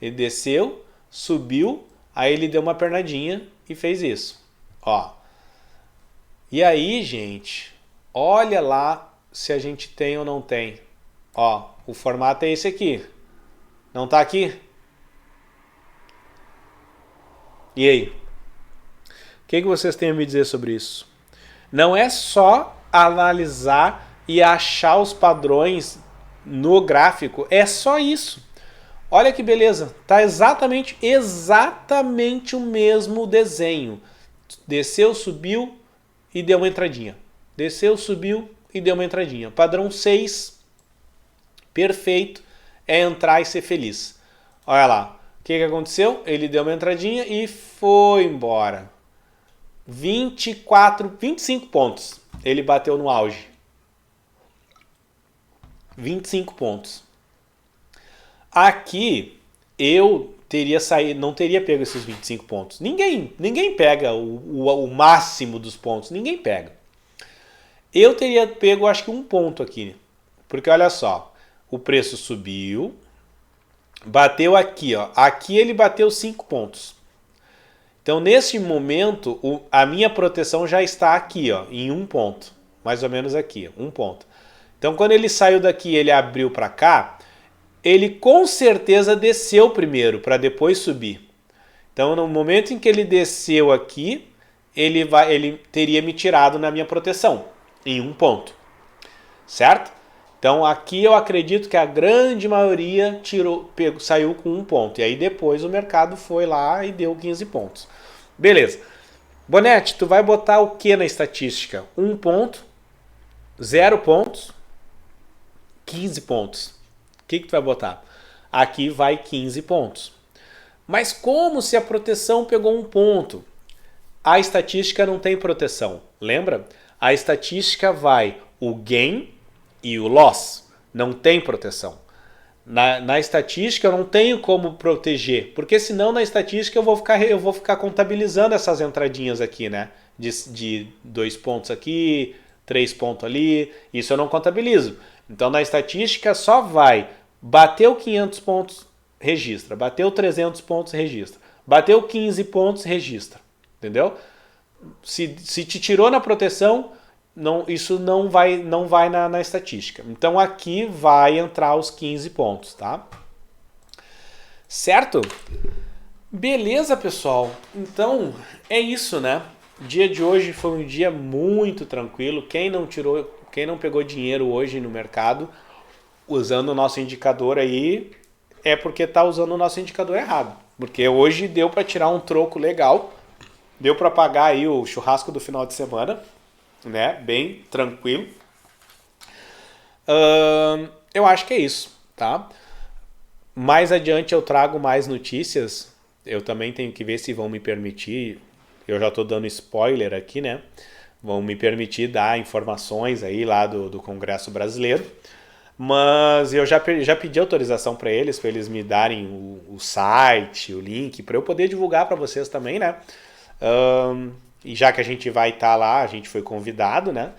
Ele desceu, subiu, aí ele deu uma pernadinha e fez isso. Ó. E aí, gente, olha lá se a gente tem ou não tem. Ó, o formato é esse aqui. Não tá aqui? E aí? O que vocês têm a me dizer sobre isso? Não é só analisar e achar os padrões no gráfico, é só isso. Olha que beleza, tá exatamente o mesmo desenho. Desceu, subiu e deu uma entradinha. Desceu, subiu e deu uma entradinha. Padrão 6, perfeito, é entrar e ser feliz. Olha lá, o que aconteceu? Ele deu uma entradinha e foi embora. 25 pontos. Ele bateu no auge. 25 pontos. Aqui eu teria saído, não teria pego esses 25 pontos. Ninguém pega o máximo dos pontos. Ninguém pega. Eu teria pego, acho que um ponto aqui. Porque olha só, o preço subiu, bateu aqui, ó. Aqui ele bateu 5 pontos. Então, nesse momento, a minha proteção já está aqui, ó, em um ponto. Mais ou menos aqui, um ponto. Então, quando ele saiu daqui, ele abriu para cá, ele com certeza desceu primeiro, para depois subir. Então, no momento em que ele desceu aqui, ele teria me tirado na minha proteção, em um ponto. Certo? Então, aqui eu acredito que a grande maioria saiu com um ponto. E aí depois o mercado foi lá e deu 15 pontos. Beleza. Bonete, tu vai botar o que na estatística? 1 ponto, 0 pontos, 15 pontos. O que tu vai botar? Aqui vai 15 pontos. Mas como se a proteção pegou um ponto? A estatística não tem proteção. Lembra? A estatística vai o gain e o loss. Não tem proteção. Na estatística eu não tenho como proteger, porque senão na estatística eu vou ficar contabilizando essas entradinhas aqui, né? De 2 pontos aqui, 3 pontos ali, isso eu não contabilizo. Então na estatística só vai, bateu 500 pontos, registra, bateu 300 pontos, registra, bateu 15 pontos, registra, entendeu? Se te tirou na proteção, isso não vai na estatística. Então aqui vai entrar os 15 pontos, tá? Certo? Beleza, pessoal. Então é isso, né? O dia de hoje foi um dia muito tranquilo. Quem não pegou dinheiro hoje no mercado usando o nosso indicador aí é porque tá usando o nosso indicador errado. Porque hoje deu para tirar um troco legal, deu para pagar aí o churrasco do final de semana, né? Bem tranquilo. Eu acho que é isso, tá? Mais adiante eu trago mais notícias. Eu também tenho que ver se vão me permitir. Eu já estou dando spoiler aqui, né? Vão me permitir dar informações aí lá do Congresso Brasileiro. Mas eu já pedi autorização para eles me darem o site, o link, para eu poder divulgar para vocês também, né? E já que a gente vai estar lá, a gente foi convidado, né?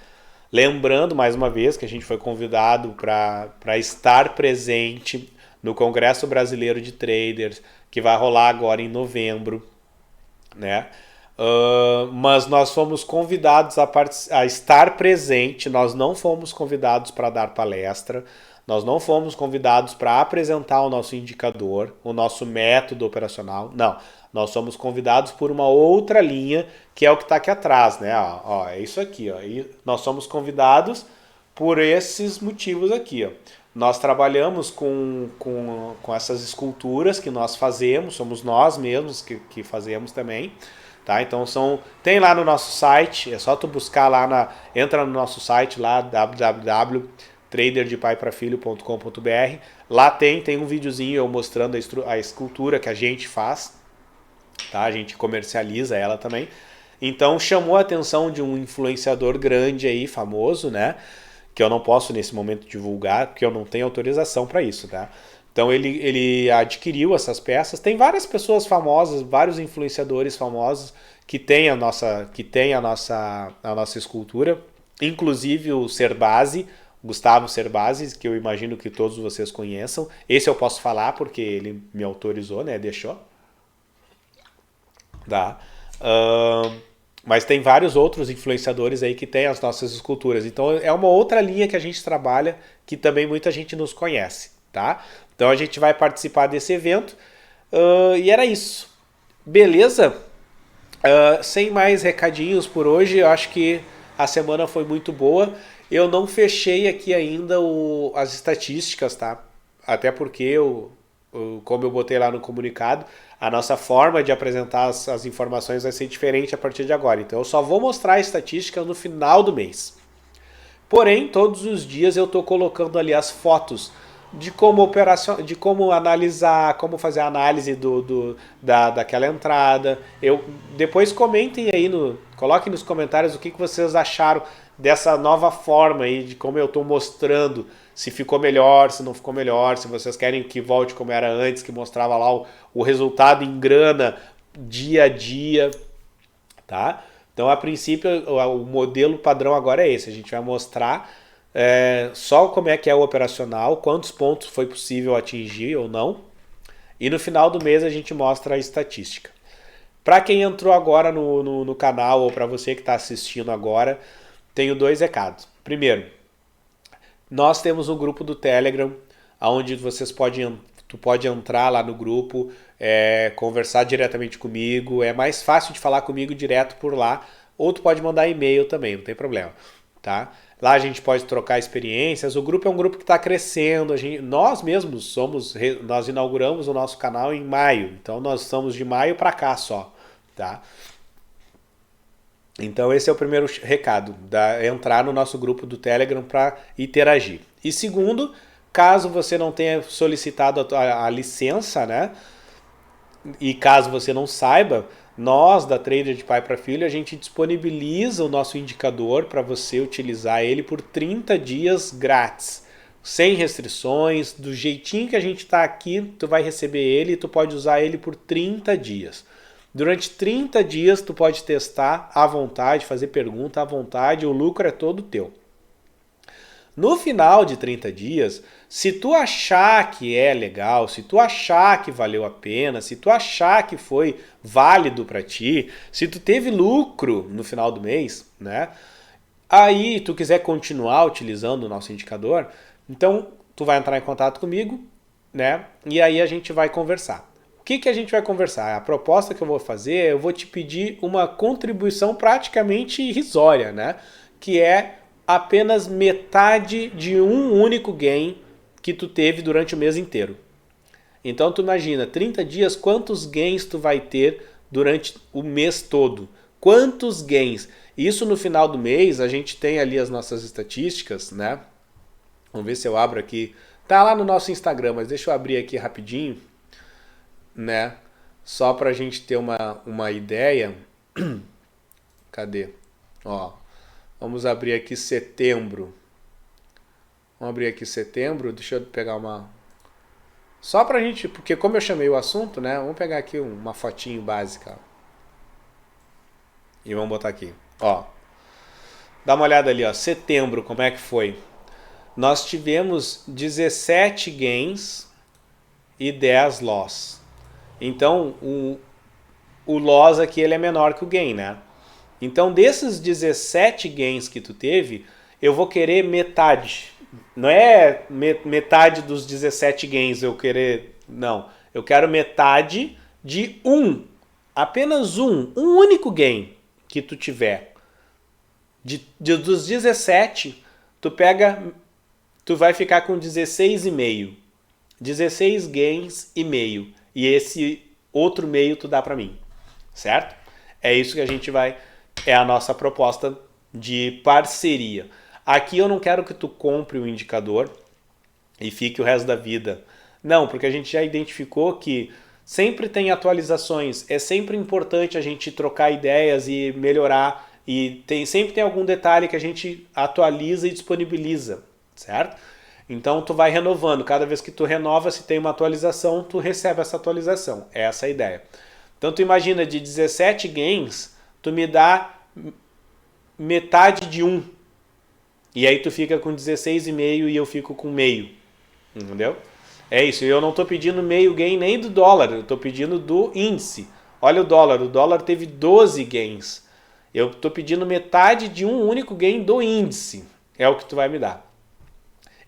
Lembrando mais uma vez que a gente foi convidado para estar presente no Congresso Brasileiro de Traders, que vai rolar agora em novembro, né? Mas nós fomos convidados a estar presente, nós não fomos convidados para dar palestra, nós não fomos convidados para apresentar o nosso indicador, o nosso método operacional, não. Nós somos convidados por uma outra linha, que é o que está aqui atrás, né? Ó, é isso aqui, ó. E nós somos convidados por esses motivos aqui, ó. Nós trabalhamos com essas esculturas que nós fazemos, somos nós mesmos que fazemos também. Tá? Então tem lá no nosso site, é só tu buscar lá, entra no nosso site lá, www.traderdepaiprafilho.com.br. Lá tem um videozinho eu mostrando a escultura que a gente faz, tá? A gente comercializa ela também. Então chamou a atenção de um influenciador grande aí, famoso, né? Que eu não posso nesse momento divulgar, porque eu não tenho autorização para isso, tá? Então ele adquiriu essas peças. Tem várias pessoas famosas, vários influenciadores famosos que têm a nossa escultura, inclusive o Cerbasi, Gustavo Cerbasi, que eu imagino que todos vocês conheçam. Esse eu posso falar porque ele me autorizou, né? Deixou. Tá. Mas tem vários outros influenciadores aí que têm as nossas esculturas. Então é uma outra linha que a gente trabalha que também muita gente nos conhece, tá? Então a gente vai participar desse evento e era isso. Beleza? Sem mais recadinhos por hoje, eu acho que a semana foi muito boa. Eu não fechei aqui ainda as estatísticas, tá? Até porque como eu botei lá no comunicado, a nossa forma de apresentar as informações vai ser diferente a partir de agora. Então eu só vou mostrar a estatística no final do mês. Porém, todos os dias eu estou colocando ali as fotos de como analisar, como fazer a análise daquela entrada. Depois comentem aí, coloquem nos comentários o que vocês acharam dessa nova forma aí, de como eu estou mostrando, se ficou melhor, se não ficou melhor, se vocês querem que volte como era antes, que mostrava lá o resultado em grana dia a dia, tá? Então, a princípio, o modelo padrão agora é esse. A gente vai mostrar só como é que é o operacional, quantos pontos foi possível atingir ou não. E no final do mês a gente mostra a estatística. Para quem entrou agora no canal ou para você que está assistindo agora, tenho 2 recados. Primeiro, nós temos um grupo do Telegram, onde tu pode entrar lá no grupo, conversar diretamente comigo. É mais fácil de falar comigo direto por lá, ou tu pode mandar e-mail também, não tem problema, tá? Lá a gente pode trocar experiências. O grupo é um grupo que está crescendo. Nós mesmos nós inauguramos o nosso canal em maio, então nós estamos de maio para cá só, tá? Então esse é o primeiro recado, entrar no nosso grupo do Telegram para interagir. E segundo, caso você não tenha solicitado a licença, né? E caso você não saiba, nós da Trader de Pai para Filho, a gente disponibiliza o nosso indicador para você utilizar ele por 30 dias grátis, sem restrições, do jeitinho que a gente está aqui, tu vai receber ele e tu pode usar ele por 30 dias. Durante 30 dias tu pode testar à vontade, fazer pergunta à vontade, o lucro é todo teu. No final de 30 dias, se tu achar que é legal, se tu achar que valeu a pena, se tu achar que foi válido para ti, se tu teve lucro no final do mês, né? Aí tu quiser continuar utilizando o nosso indicador, então tu vai entrar em contato comigo, né? E aí a gente vai conversar. que a gente vai conversar? A proposta que eu vou fazer, eu vou te pedir uma contribuição praticamente irrisória, né? Que é apenas metade de um único gain que tu teve durante o mês inteiro. Então tu imagina, 30 dias, quantos gains tu vai ter durante o mês todo? Quantos gains? Isso no final do mês, a gente tem ali as nossas estatísticas, né? Vamos ver se eu abro aqui. Tá lá no nosso Instagram, mas deixa eu abrir aqui rapidinho, né? Só pra gente ter uma ideia. Cadê? Ó, vamos abrir aqui setembro. Vamos abrir aqui setembro, deixa eu pegar uma... Só pra gente, porque como eu chamei o assunto, né? Vamos pegar aqui uma fotinho básica. E vamos botar aqui. Ó, dá uma olhada ali, ó. Setembro, como é que foi? Nós tivemos 17 gains e 10 loss. Então, o loss aqui ele é menor que o gain, né? Então, desses 17 gains que tu teve, eu vou querer metade. Não é metade dos 17 gains eu querer... Não. Eu quero metade de um. Apenas um único gain que tu tiver. Dos 17, tu vai ficar com 16,5. 16 gains e meio. E esse outro meio tu dá pra mim. Certo? É isso que a gente vai... É a nossa proposta de parceria. Aqui eu não quero que tu compre o indicador e fique o resto da vida. Não, porque a gente já identificou que sempre tem atualizações. É sempre importante a gente trocar ideias e melhorar. E sempre tem algum detalhe que a gente atualiza e disponibiliza, certo? Então tu vai renovando. Cada vez que tu renova, se tem uma atualização, tu recebe essa atualização. É essa a ideia. Então tu imagina, de 17 gains, tu me dá metade de um. E aí tu fica com 16,5 e eu fico com meio. Entendeu? É isso. Eu não estou pedindo meio gain nem do dólar. Eu estou pedindo do índice. Olha o dólar. O dólar teve 12 gains. Eu estou pedindo metade de um único gain do índice. É o que tu vai me dar.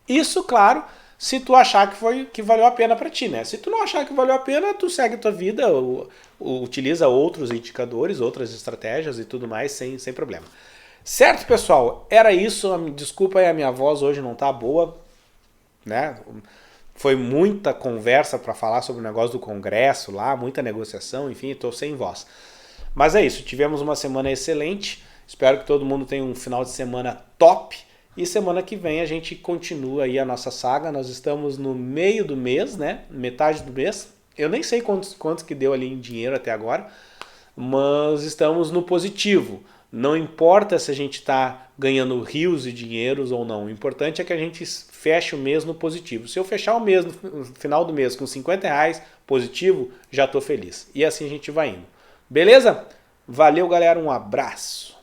Isso, claro, se tu achar que valeu a pena para ti, né? Se tu não achar que valeu a pena, tu segue a tua vida, utiliza outros indicadores, outras estratégias e tudo mais sem problema. Certo, pessoal? Era isso. Desculpa aí, a minha voz hoje não tá boa, né? Foi muita conversa para falar sobre o negócio do Congresso lá, muita negociação, enfim, estou sem voz. Mas é isso, tivemos uma semana excelente. Espero que todo mundo tenha um final de semana top. E semana que vem a gente continua aí a nossa saga. Nós estamos no meio do mês, né? Metade do mês. Eu nem sei quantos que deu ali em dinheiro até agora, mas estamos no positivo. Não importa se a gente está ganhando rios de dinheiros ou não. O importante é que a gente feche o mês no positivo. Se eu fechar o mês no final do mês com R$50 positivo, já estou feliz. E assim a gente vai indo. Beleza? Valeu, galera. Um abraço.